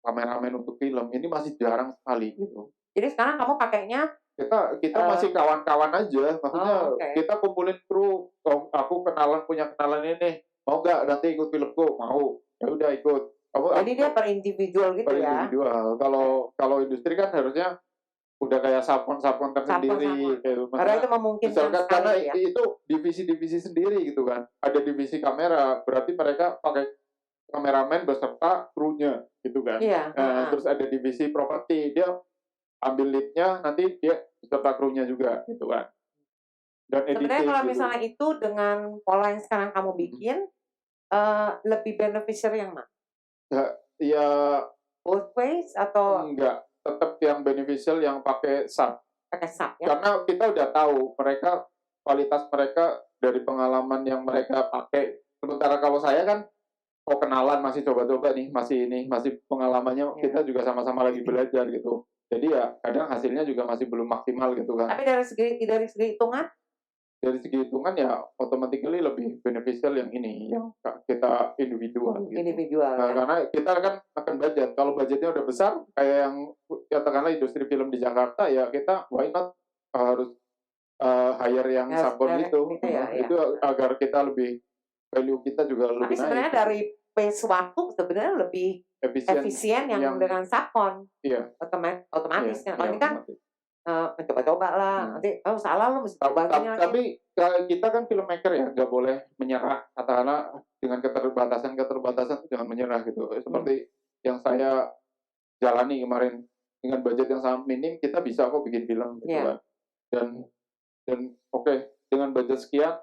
kameramen untuk film ini masih jarang sekali gitu. Jadi sekarang kamu pakainya kita masih kawan-kawan aja, maksudnya kita kumpulin kru. Aku punya kenalan ini, mau nggak nanti ikut filmku? Mau, ya udah ikut. Jadi dia per individual gitu ya? Per individual. Kalau industri kan harusnya udah kayak sapon tersendiri. Karena itu memungkinkan misalkan karena itu divisi-divisi sendiri gitu kan. Ada divisi kamera, berarti mereka pakai kameramen beserta krunya gitu kan. Terus ada divisi properti, dia ambil lead-nya, nanti dia beserta krunya juga gitu kan. Dan sebenarnya kalau misalnya itu dengan pola yang sekarang kamu bikin, lebih beneficial yang mana? Ya both ways atau enggak, tetap yang beneficial yang pakai SAP. Pakai SAP ya. Karena kita udah tahu kualitas mereka dari pengalaman yang mereka pakai. Sementara kalau saya kan kenalan, masih coba-coba nih, masih pengalamannya kita juga sama-sama lagi belajar gitu. Jadi ya kadang hasilnya juga masih belum maksimal gitu kan. Tapi dari segi hitungan? dari segi hitungan ya automatically lebih beneficial yang ini, yang kita individual gitu. Individual Nah, ya. karena kita kan akan budget. Kalau budgetnya udah besar, kayak yang katakanlah industri film di Jakarta, ya kita why not harus hire yang Harus subcon direct itu. gitu ya, ya. Itu agar kita lebih value kita juga Tapi lebih sebenarnya naik. dari pace waktu sebenarnya lebih efisien yang dengan subcon iya, otomatis iya, kan. Kalau iya, ini kan otomatis. mencoba-coba lah, nanti salah lo mesti coba gini lagi. Tapi kita kan filmmaker ya, nggak boleh menyerah. Katakanlah dengan keterbatasan itu jangan menyerah gitu. Seperti yang saya jalani kemarin, dengan budget yang sangat minim kita bisa kok bikin film gitu Iya. kan. Dan oke, dengan budget sekian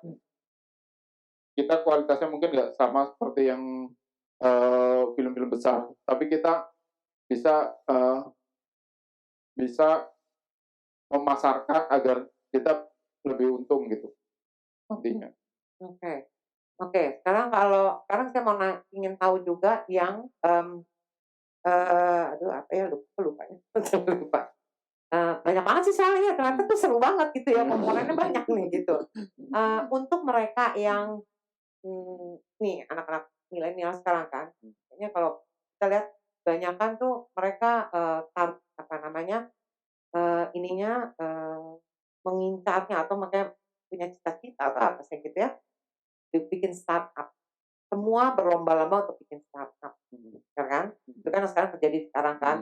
kita kualitasnya mungkin nggak sama seperti yang film-film besar, tapi kita bisa bisa memasarkan agar kita lebih untung gitu nantinya. Oke. Sekarang saya mau ingin tahu juga yang aduh apa ya, lupa ya. Lupa. Banyak banget sih soalnya, ternyata tuh seru banget gitu ya, komponennya banyak nih gitu. Untuk mereka yang nih anak-anak milenial sekarang kan, kayaknya kalau kita lihat kebanyakan tuh mereka apa namanya, ininya mengincarnya atau makanya punya cita-cita atau apa sih gitu ya, bikin startup. Semua berlomba-lomba untuk bikin startup, ya kan? Itu kan sekarang terjadi sekarang kan.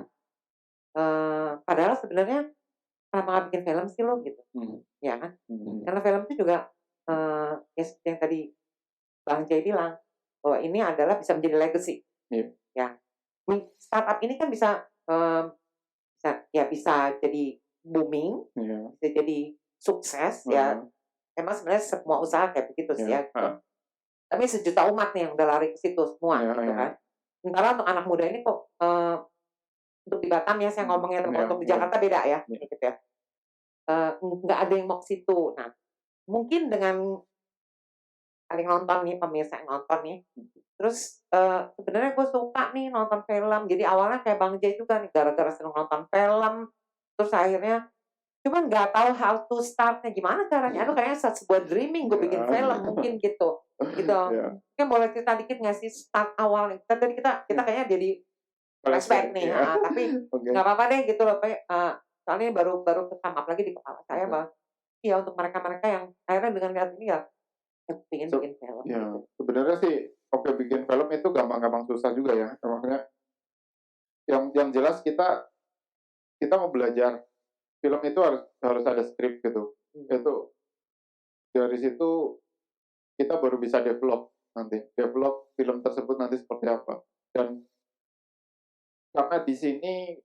Padahal sebenarnya kenapa nggak bikin film sih lo gitu, ya kan? Karena film itu juga ya seperti yang tadi Bang Jay bilang bahwa ini adalah bisa menjadi legacy. Iya. Ya, startup ini kan bisa bisa jadi booming, Iya. bisa jadi sukses ya. Emang sebenarnya semua usaha kayak begitu sih ya. Gitu. Tapi sejuta umat nih yang udah lari ke situ semua gitu kan. Sementara untuk anak muda ini kok untuk di Batam ya saya ngomongnya, untuk di Jakarta beda ya, gitu ya. Nggak ada yang mau ke situ. Nah, mungkin dengan saling nonton nih, pemirsa yang nonton nih. Terus sebenarnya gue suka nih nonton film. Jadi awalnya kayak Bang Jay juga nih, gara-gara seneng nonton film. Terus akhirnya cuman nggak tahu how to start-nya gimana caranya. Aduh kayaknya sebuah dreaming gue bikin film mungkin gitu. Gitu. Mungkin boleh cerita dikit nggak sih start awalnya? Tadi kita kayaknya jadi flashback nih. Tapi nggak apa-apa deh gitu loh. Soalnya baru come up lagi di kepala saya bahwa iya untuk mereka-mereka yang akhirnya dengan lihat ini ya pengen bikin film. Ya, sebenarnya sih bikin film itu gampang-gampang susah juga ya. Maksudnya yang jelas kita mau belajar film itu harus ada skrip gitu. Itu dari situ kita baru bisa develop film tersebut nanti seperti apa. Dan karena di sini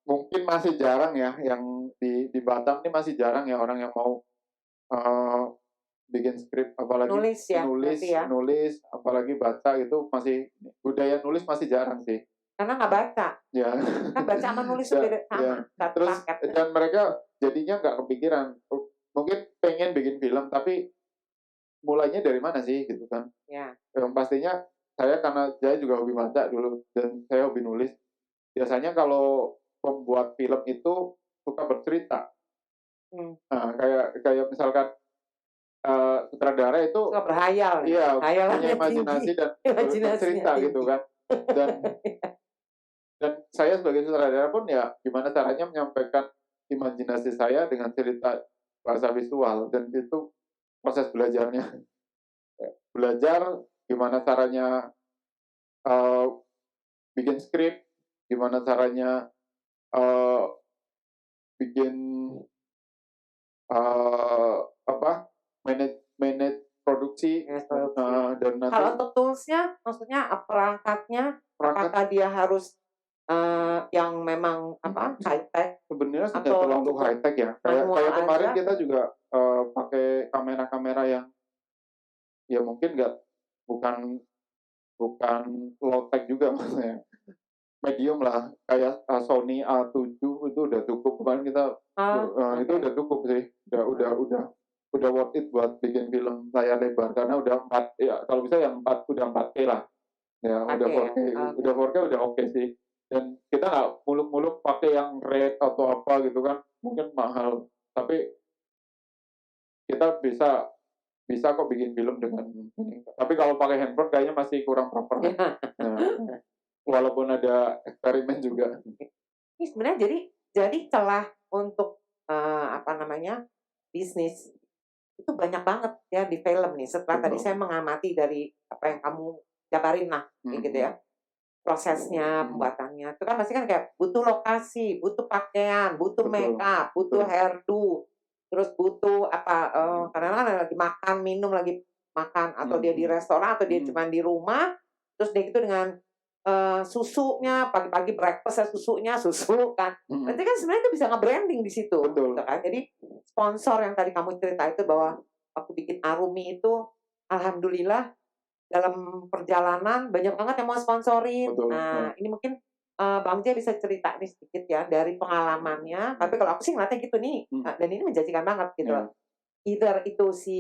mungkin masih jarang ya yang di Batam ini masih jarang ya orang yang mau bikin skrip, apalagi nulis apalagi baca itu masih budaya nulis masih jarang sih. Karena nggak baca. Ya. Kan baca sama nulis beda sama. Terus dan mereka jadinya nggak kepikiran. Mungkin pengen bikin film tapi mulainya dari mana sih gitu kan? Ya. Yang pastinya karena saya juga hobi baca dulu dan saya hobi nulis. Biasanya kalau pembuat film itu suka bercerita. Nah, kayak misalkan sutradara itu berhayal. Iya, punya imajinasi dan bercerita gitu kan. Dan saya sebagai sutradara pun ya gimana caranya menyampaikan imajinasi saya dengan cerita bahasa visual, dan itu proses belajarnya. Belajar gimana caranya bikin skrip, gimana caranya bikin manage produksi, dan nanti kalau untuk toolsnya, maksudnya perangkatnya, apakah dia harus yang memang high tech? Sebenarnya sudah terlalu high tech ya. Kayak kemarin kita juga pakai kamera-kamera yang ya mungkin bukan low tech juga maksudnya. Medium lah, kayak Sony A7 itu udah cukup. Kemarin kita itu udah cukup sih. Udah worth it buat bikin film layar lebar karena udah 4 ya, kalau bisa yang 4K lah. Ya, udah 4K. Udah 4K udah oke sih. Dan kita nggak muluk-muluk pakai yang red atau apa gitu kan, mungkin mahal. Tapi kita bisa kok bikin film dengan ini. Tapi kalau pakai handphone kayaknya masih kurang proper. Ya. Nah, walaupun ada eksperimen juga. Ini sebenarnya jadi celah untuk apa namanya bisnis itu banyak banget ya di film nih. Setelah tadi Betul. saya mengamati dari apa yang kamu jabarin lah, kayak gitu ya. Prosesnya, pembuatannya, itu kan pasti kan kayak butuh lokasi, butuh pakaian, butuh Betul. makeup, butuh Betul. hairdo, terus butuh apa, kadang-kadang lagi makan, minum, lagi makan, atau dia di restoran, atau dia cuma di rumah, terus dia itu dengan susunya, pagi-pagi breakfast ya susunya, susu kan. Berarti kan sebenarnya itu bisa nge-branding di situ, Betul. gitu kan. Jadi sponsor yang tadi kamu cerita itu bahwa waktu bikin Arumi itu, alhamdulillah dalam perjalanan banyak banget yang mau sponsorin. Betul. Nah, ini mungkin Bang J bisa cerita nih sedikit ya dari pengalamannya. Tapi kalau aku sih ngeliatnya gitu nih, dan ini menjanjikan banget gitu loh. Either itu si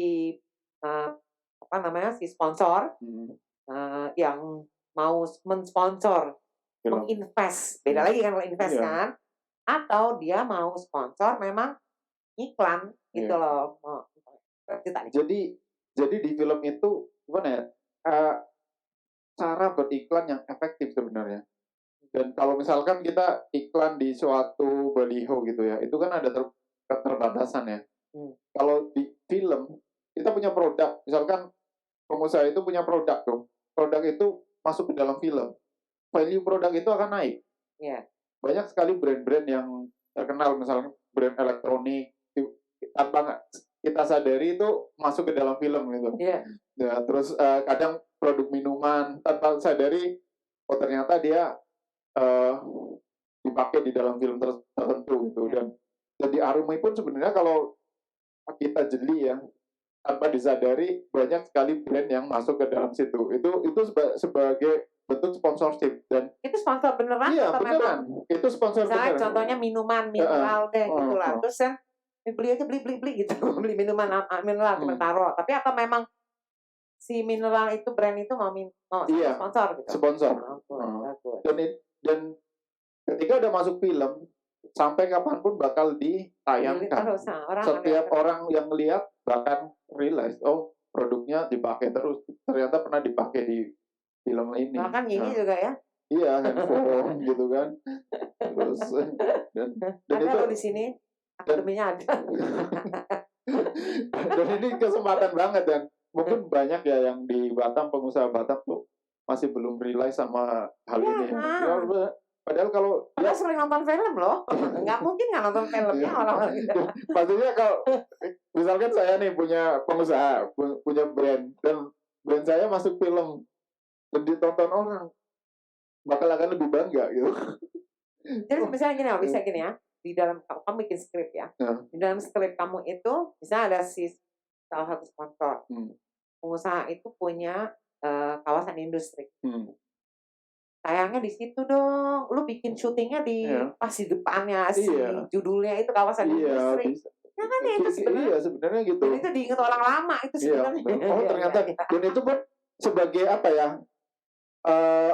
apa namanya si sponsor yang mau mensponsor, menginvest, beda lagi kan kalau invest Iya. kan, atau dia mau sponsor memang iklan gitu loh. Cerita nih. Jadi di film itu gimana ya? Cara beriklan yang efektif sebenarnya. Dan kalau misalkan kita iklan di suatu baliho gitu ya, itu kan ada keterbatasan ya. Kalau di film kita punya produk, misalkan pengusaha itu punya produk tuh, produk itu masuk ke dalam film, value produk itu akan naik. Iya. Banyak sekali brand-brand yang terkenal, misalnya brand elektronik, tanpa kita sadari itu masuk ke dalam film gitu. Iya. Ya, terus kadang produk minuman tanpa sadari, oh ternyata dia dipakai di dalam film tertentu gitu. Dan di Arumi pun sebenarnya kalau kita jeli ya, tanpa disadari banyak sekali brand yang masuk ke dalam situ. Itu sebagai bentuk sponsorship. Dan itu sponsor beneran iya, atau beneran. memang Itu sponsor misalnya beneran. contohnya minuman mineral deh gitu lah. Terus kan beli aja beli gitu. Beli minuman mineral cuma taruh. Tapi atau memang si mineral itu brand itu mau Iya, sponsor gitu. sponsor. Bagus. Dan ketika udah masuk film, sampai kapanpun bakal ditayangkan. Setiap orang yang lihat bahkan realize, oh produknya dipakai terus. Ternyata pernah dipakai di film ini. Bahkan ini juga ya. Iya, handphone gitu kan. Terus dan ada itu loh di sini akademinya ada. Dan ini kesempatan banget dan mungkin banyak ya yang di Batam, pengusaha Batam tuh masih belum realize sama hal ini. Ya, padahal kalau dia sering nonton film loh, nggak mungkin nggak nonton filmnya orang-orang itu. Maksudnya kalau misalkan saya nih punya pengusaha, punya brand, dan brand saya masuk film dan ditonton orang, bakal akan lebih bangga gitu. Jadi misalnya gini, bisa gini ya, di dalam kamu bikin skrip ya, di dalam skrip kamu itu bisa ada salah satu sponsor, pengusaha itu punya kawasan industri. Sayangnya di situ dong, lu bikin syutingnya di pas di depannya si judulnya itu kawasan industri. Ya kan ya itu sebenarnya. Iya sebenarnya gitu. Dan itu diingat orang lama itu sebenarnya. Oh ternyata dan itu pun sebagai apa ya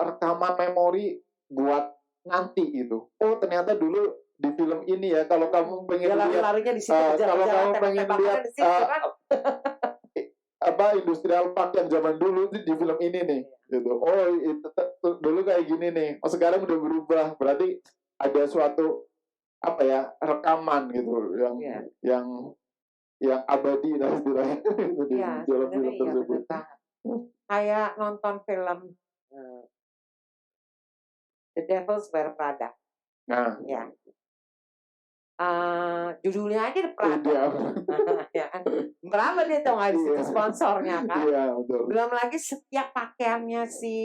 rekaman memori buat nanti gitu. Oh ternyata dulu di film ini ya kalau kamu pengen lihat di situ, kalau kamu pengen lihat apa industrial park yang zaman dulu itu di film ini nih gitu. Oh itu dulu kayak gini nih. Oh sekarang udah berubah. Berarti ada suatu apa ya rekaman gitu yang abadi lah istilahnya di dalam film tersebut. Kayak nonton film The Devil's Wear Prada. Nah, ya. Judulnya aja The Prada. Ya kan? Berapa dia tuh nggak di situ sponsornya kan? Iya, betul. Belum lagi setiap pakaiannya si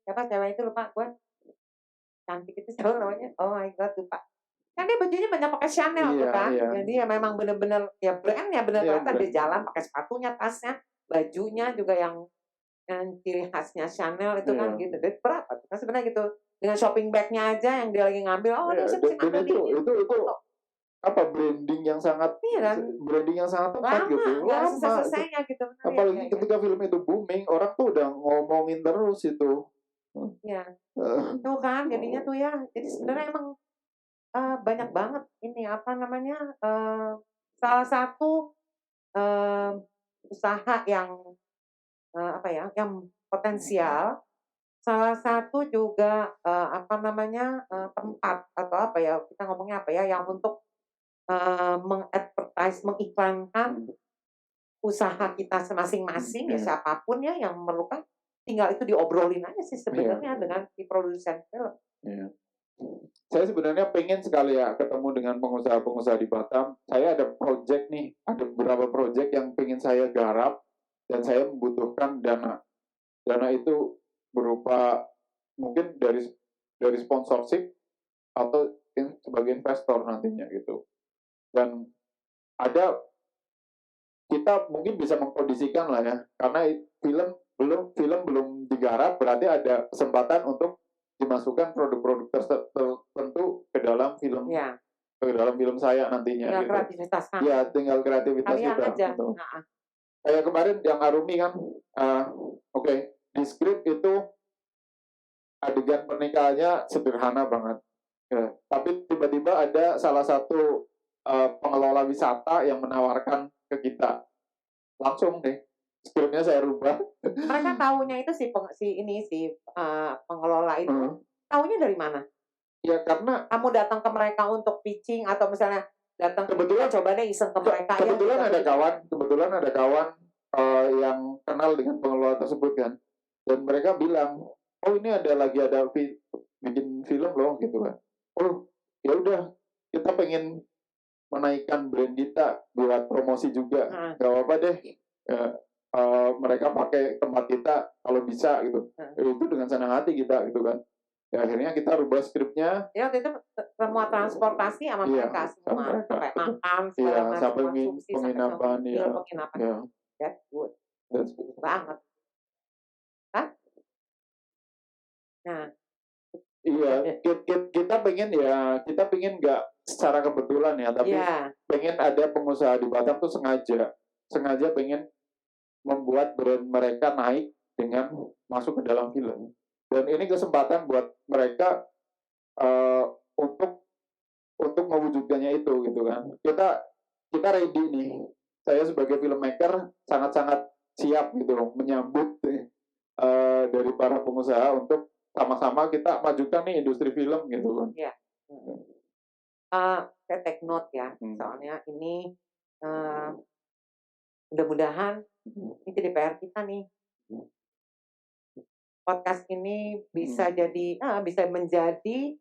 siapa cewek itu lupa gue. Cantik itu siapa namanya? Oh my god lupa. Kan dia bajunya banyak pakai Chanel tuh kan. Jadi ya memang bener-bener ya brandnya bener-bener dia jalan pakai sepatunya, tasnya, bajunya juga yang ciri khasnya Chanel itu kan gitu. Jadi berapa tuh? Kan sebenarnya gitu. Dengan shopping bag-nya aja yang dia lagi ngambil, dia bisa ngambil itu apa branding yang sangat tepat gitu. Lama selesainya gitu. Apalagi ketika film itu booming, orang tuh udah ngomongin terus itu. Iya. Tuh kan jadinya tuh ya. Jadi sebenarnya emang banyak banget ini apa namanya salah satu usaha yang yang potensial. Salah satu juga tempat atau kita ngomongnya yang untuk mengiklankan usaha kita masing-masing ya siapapun ya yang memerlukan, tinggal itu diobrolin aja sih sebenarnya dengan si produsen film. Iya. Saya sebenarnya pengen sekali ya ketemu dengan pengusaha-pengusaha di Batam. Saya ada project nih, ada beberapa project yang pengen saya garap dan saya membutuhkan dana. Dana itu berupa mungkin dari sponsorship atau sebagai investor nantinya gitu. Dan ada kita mungkin bisa mengkondisikan lah ya, karena film belum digarap, berarti ada kesempatan untuk dimasukkan produk-produk tertentu ke dalam film Ya, saya nantinya tinggal gitu. kreativitas Ya, tinggal kreativitas kalian kita. aja. Gitu. Kayak kemarin yang Arumi kan, di skrip itu adegan pernikahannya sederhana banget. Ya. Tapi tiba-tiba ada salah satu pengelola wisata yang menawarkan ke kita. Langsung deh, skripnya saya rubah. Mereka taunya itu pengelola itu, taunya dari mana? Ya karena kamu datang ke mereka untuk pitching atau misalnya datang kebetulan coba deh iseng ke mereka kebetulan ada kawan yang kenal dengan pengelola tersebut kan, dan mereka bilang, oh ini lagi ada bikin film loh gitu kan. Oh ya udah, kita pengen menaikkan brand kita buat promosi juga, nggak apa-apa deh. Mereka pakai tempat kita kalau bisa gitu. Itu dengan senang hati kita gitu kan. Ya, akhirnya kita rubah skripnya. Ya waktu itu semua transportasi sama mereka semua, sampai makan segala macam, sampai konsumsi, penginapan ya. penginapan. Ya. That's good. That's good. Banget. Hah? Nah. Iya, kita pengen nggak secara kebetulan ya, tapi pengen ada pengusaha di Batam tuh sengaja pengen membuat brand mereka naik dengan masuk ke dalam film. Dan ini kesempatan buat mereka untuk mewujudkannya itu gitu kan. Kita ready nih. Saya sebagai filmmaker sangat-sangat siap gitu loh menyambut dari para pengusaha untuk sama-sama kita majukan nih industri film gitu kan. Iya. Saya take note ya, soalnya ini mudah-mudahan ini jadi PR kita nih. Podcast ini bisa menjadi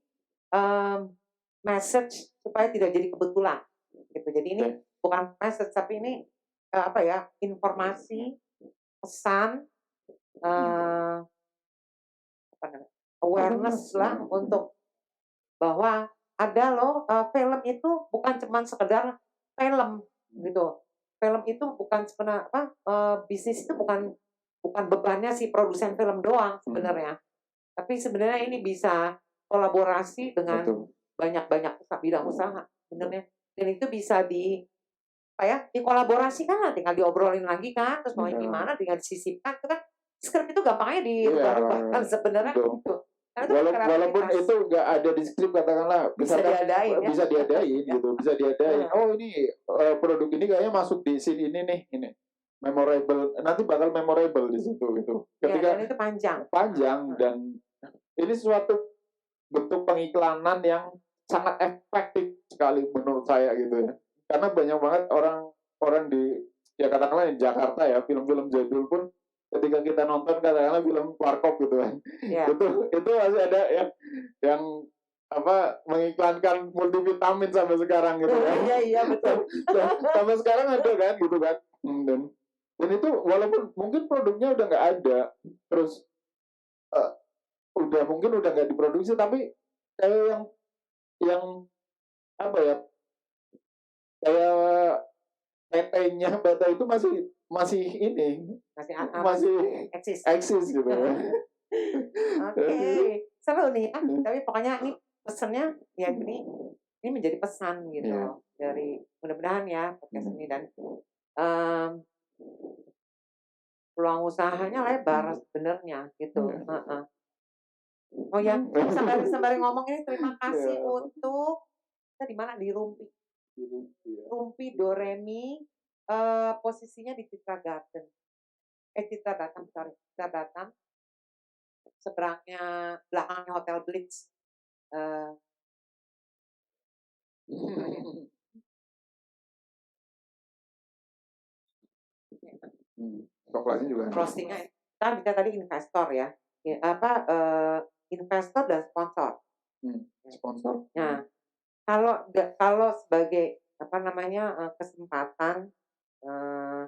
message supaya tidak jadi kebetulan gitu. Jadi ini bukan message tapi ini informasi, pesan, awareness lah untuk bahwa ada loh film itu bukan cuma sekedar film gitu. Film itu bukan sebenarnya bisnis itu bukan bebannya si produsen film doang sebenarnya. Tapi sebenarnya ini bisa kolaborasi dengan banyak bidang usaha sebenarnya. Dan itu bisa dikolaborasikan lah, tinggal diobrolin lagi kan, terus mau gimana dengan disisipkan itu kan skrip itu gampangnya dirubah-rubahkan sebenarnya gitu. Walaupun itu nggak ada di skrip katakanlah bisa diadain gitu, bisa diadain. Oh ini produk ini kayaknya masuk di scene ini nih, ini memorable, nanti bakal memorable di situ gitu. Ketika dan itu panjang dan ini suatu bentuk pengiklanan yang sangat efektif sekali menurut saya gitu ya. Karena banyak banget orang di ya katakanlah di Jakarta ya, film-film jadul pun ketika kita nonton katakanlah film Warkop gitu kan, itu masih ada yang mengiklankan multivitamin sampai sekarang gitu kan. Iya betul. Sampai sekarang ada kan gitu kan. Dan itu walaupun mungkin produknya udah nggak ada, terus mungkin udah nggak diproduksi, tapi kayak yang kayak PT-nya Bata itu masih eksis gitu. Oke, seru nih. Tapi pokoknya ini pesannya ya ini menjadi pesan gitu dari mudah-mudahan ya podcast ini dan peluang usahanya lebar sebenarnya gitu. Oh ya, sembari ngomong ini terima kasih untuk kita di mana di Rumpi Doremi Posisinya di Citra Garden. Citra Batam, sorry, Citra Batam, seberangnya belakangnya Hotel Blitz. Eee Coklatnya juga enak. Roasting-nya kan kita tadi investor ya, investor dan sponsor. Sponsor. Nah, kalau sebagai apa namanya, kesempatan, eee,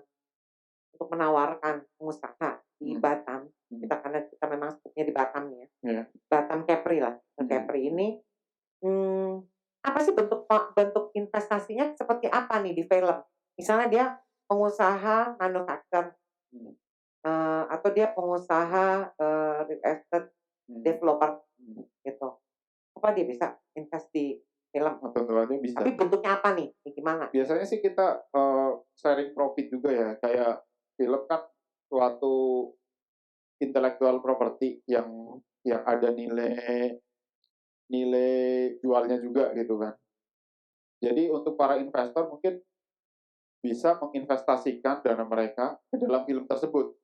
untuk menawarkan pengusaha di Batam, karena kita memang skupnya di Batam ya, Iya. Batam Kepri lah. Kepri ini, apa sih bentuk investasinya seperti apa nih di film? Misalnya dia pengusaha manufaktur, atau dia pengusaha, real estate developer gitu. Apa dia bisa invest di film? Tentu aja bisa. Tapi bentuknya apa nih? Gimana? Biasanya sih kita sharing profit juga ya, kayak film kan suatu intellectual property yang ada nilai jualnya juga gitu kan. Jadi untuk para investor mungkin bisa menginvestasikan dana mereka ke dalam film tersebut.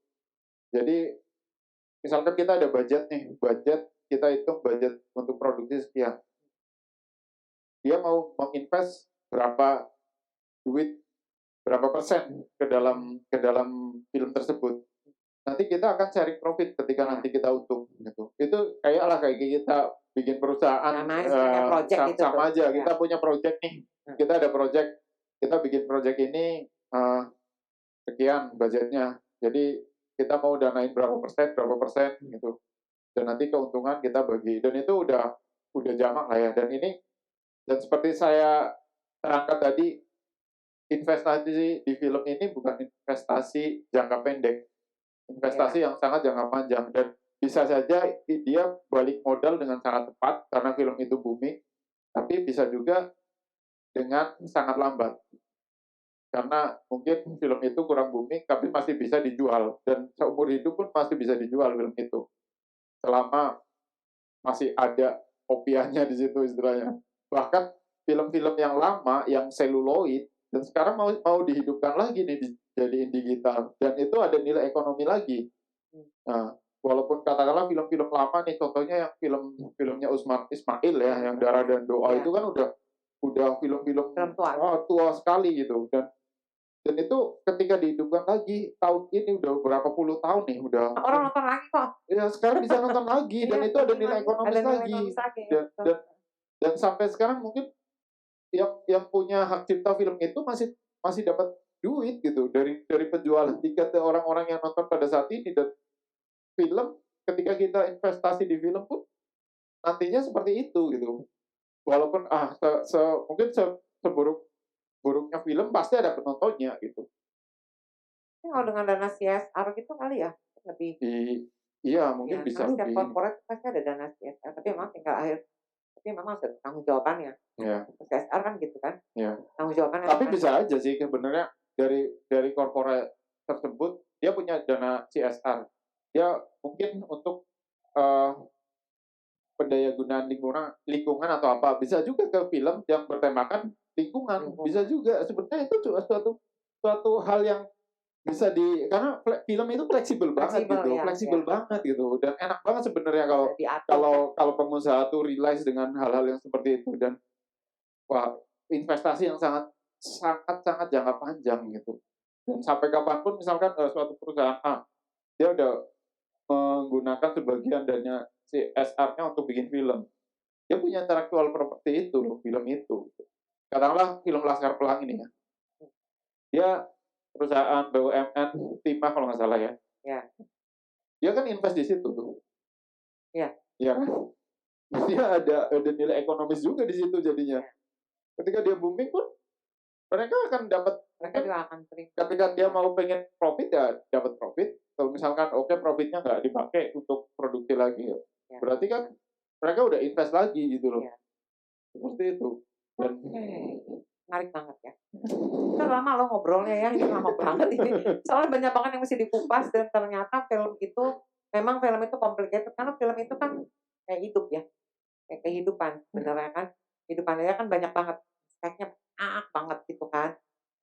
Jadi misalkan kita ada budget nih, kita hitung budget untuk produksi sekian. Dia mau menginvest berapa duit, berapa persen ke dalam film tersebut. Nanti kita akan sharing profit ketika nanti kita untung gitu. Itu kayak kita bikin perusahaan sama aja. Kita punya project nih. Kita ada project, kita bikin project ini sekian budgetnya. Jadi kita mau danain berapa persen gitu. Dan nanti keuntungan kita bagi. Dan itu udah jamak lah ya. Dan seperti saya terangkat tadi, investasi di film ini bukan investasi jangka pendek, investasi yang sangat jangka panjang, dan bisa saja dia balik modal dengan sangat tepat karena film itu booming, tapi bisa juga dengan sangat lambat karena mungkin film itu kurang booming tapi masih bisa dijual, dan seumur hidup pun masih bisa dijual film itu selama masih ada kopiannya di situ istilahnya. Bahkan film-film yang lama yang seluloid dan sekarang mau dihidupkan lagi nih dijadiin digital, dan itu ada nilai ekonomi lagi. Nah, walaupun katakanlah film-film lama nih, contohnya yang filmnya Usman Ismail ya, yang Darah dan Doa itu kan udah film-film tua sekali gitu, dan itu ketika dihidupkan lagi tahun ini udah berapa puluh tahun nih, udah orang nonton lagi kok. Ya sekarang bisa nonton lagi dan itu ada nilai ekonomis lagi. Dan sampai sekarang mungkin yang punya hak cipta film itu masih dapat duit gitu dari penjualan tiket orang-orang yang nonton pada saat ini. Dan film, ketika kita investasi di film pun nantinya seperti itu gitu. Walaupun mungkin seburuknya film pasti ada penontonnya gitu. Kalau dengan dana CSR gitu kali ya lebih. Iya, mungkin bisa lebih. lebih. Setiap korporat pasti ada dana CSR, tapi memang ada tanggung jawabannya. Ya. CSR kan gitu kan. Ya. Tanggung jawabannya. Tapi bisa aja sih sebenarnya dari korporat tersebut dia punya dana CSR. Dia mungkin untuk pendayagunaan lingkungan atau apa, bisa juga ke film yang bertemakan lingkungan, bisa juga. Sebenarnya itu suatu hal yang bisa karena film itu fleksibel banget gitu, fleksibel banget gitu, dan enak banget sebenarnya kalau pengusaha tuh realize dengan hal-hal yang seperti itu, dan wah, investasi yang sangat jangka panjang gitu. Dan sampai kapanpun misalkan suatu perusahaan dia udah menggunakan sebagian dana CSR-nya untuk bikin film, dia punya intellectual property itu loh, film itu. Katakanlah film Laskar Pelangi ini ya, dia perusahaan BUMN Timah kalau nggak salah ya. Ya. Dia kan invest di situ tuh. Iya. Iya kan? Dia ada nilai ekonomis juga di situ jadinya. Ketika dia booming pun mereka akan dapat. Mereka juga akan terima. Ketika dia mau pengen profit ya dapat profit. Kalau misalkan profitnya nggak dipakai untuk produksi lagi, berarti kan mereka udah invest lagi gitu loh. Ya. Seperti itu. Dan menarik banget ya. Kita lama loh ngobrolnya ya, ini lama banget ini. Soalnya banyak banget yang mesti dikupas, dan ternyata film itu complicated karena film itu kan kayak hidup ya, kayak kehidupan sebenarnya kan. Kehidupannya kan banyak banget aspeknya banget gitu kan.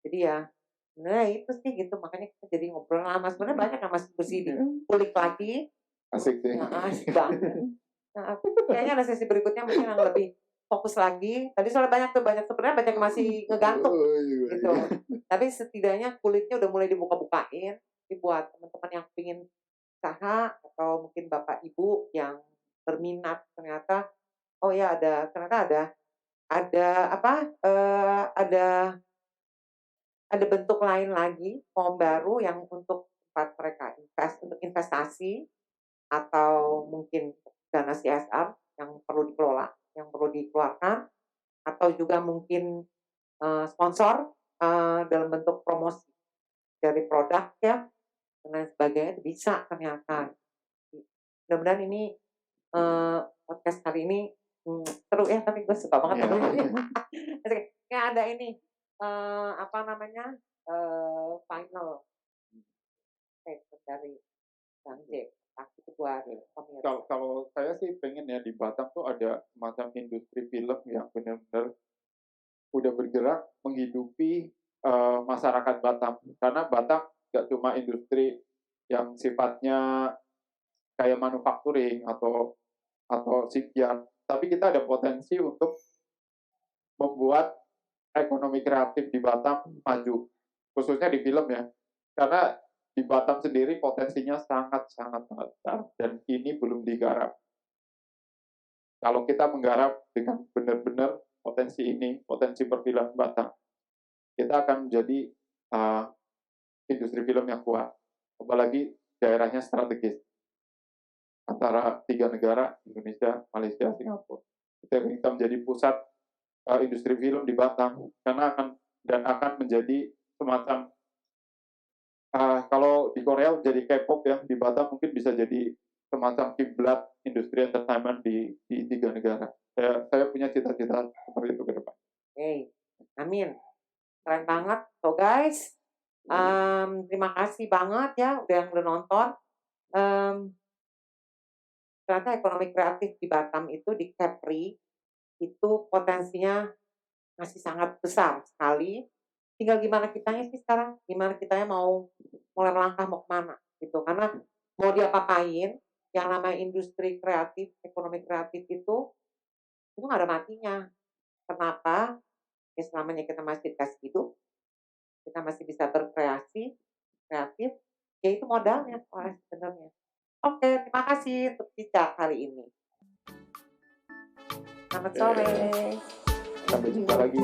Jadi ya sebenarnya gitu, makanya kita jadi ngobrol lama. Sebenarnya banyak yang masih mesti Iya. dikulik lagi. Asik sih. Asik banget. Nah, kayaknya ada sesi berikutnya mungkin yang lebih fokus lagi. Tadi soalnya banyak sebenarnya banyak yang masih ngegantung Oh, iya, gitu. iya. Tapi setidaknya kulitnya udah mulai dibuka-bukain. Jadi buat teman-teman yang pengen usaha atau mungkin bapak ibu yang berminat ternyata, oh ya ternyata ada apa, ada bentuk lain lagi, form baru yang untuk tempat mereka untuk investasi atau mungkin dana CSR yang perlu dikelola, yang perlu dikeluarkan, atau juga mungkin, sponsor, dalam bentuk promosi dari produk ya, dan lain sebagainya itu bisa ternyata. Mudah-mudahan ini, podcast kali ini, seru ya, tapi gue suka banget Iya. dengernya. Asik, kayak ada ini, apa namanya, final statement dari Bang J, pasti itu buat pemirsa. Kalau saya sih pengen ya di Batam tuh ada semacam industri film yang benar-benar udah bergerak menghidupi masyarakat Batam. Karena Batam nggak cuma industri yang sifatnya kayak manufacturing atau shipyard, tapi kita ada potensi untuk membuat ekonomi kreatif di Batam maju, khususnya di film ya. Karena di Batam sendiri potensinya sangat besar dan ini belum digarap. Kalau kita menggarap dengan benar-benar potensi ini, potensi perfilman Batam, kita akan menjadi industri film yang kuat. Apalagi daerahnya strategis antara 3 negara, Indonesia, Malaysia, Singapura. Kita menjadi pusat industri film di Batam karena akan menjadi semacam kalau di Korea jadi K-pop ya, di Batam mungkin bisa jadi semacam kiblat industri entertainment di 3 negara. Saya punya cita-cita seperti itu ke depan. Oke, amin. Keren banget. So guys, terima kasih banget ya yang udah nonton. Ternyata ekonomi kreatif di Batam itu di Kepri itu potensinya masih sangat besar sekali. Tinggal gimana kitanya sih sekarang, gimana kitanya mau mulai melangkah mau kemana gitu. Karena mau diapa-apain, yang namanya industri kreatif, ekonomi kreatif itu nggak ada matinya. Kenapa? Ya selamanya kita masih dikasih hidup, kita masih bisa berkreasi, kreatif, ya itu modalnya sebenarnya. Oke, terima kasih untuk cicak hari ini. Selamat sore. Sampai jumpa lagi.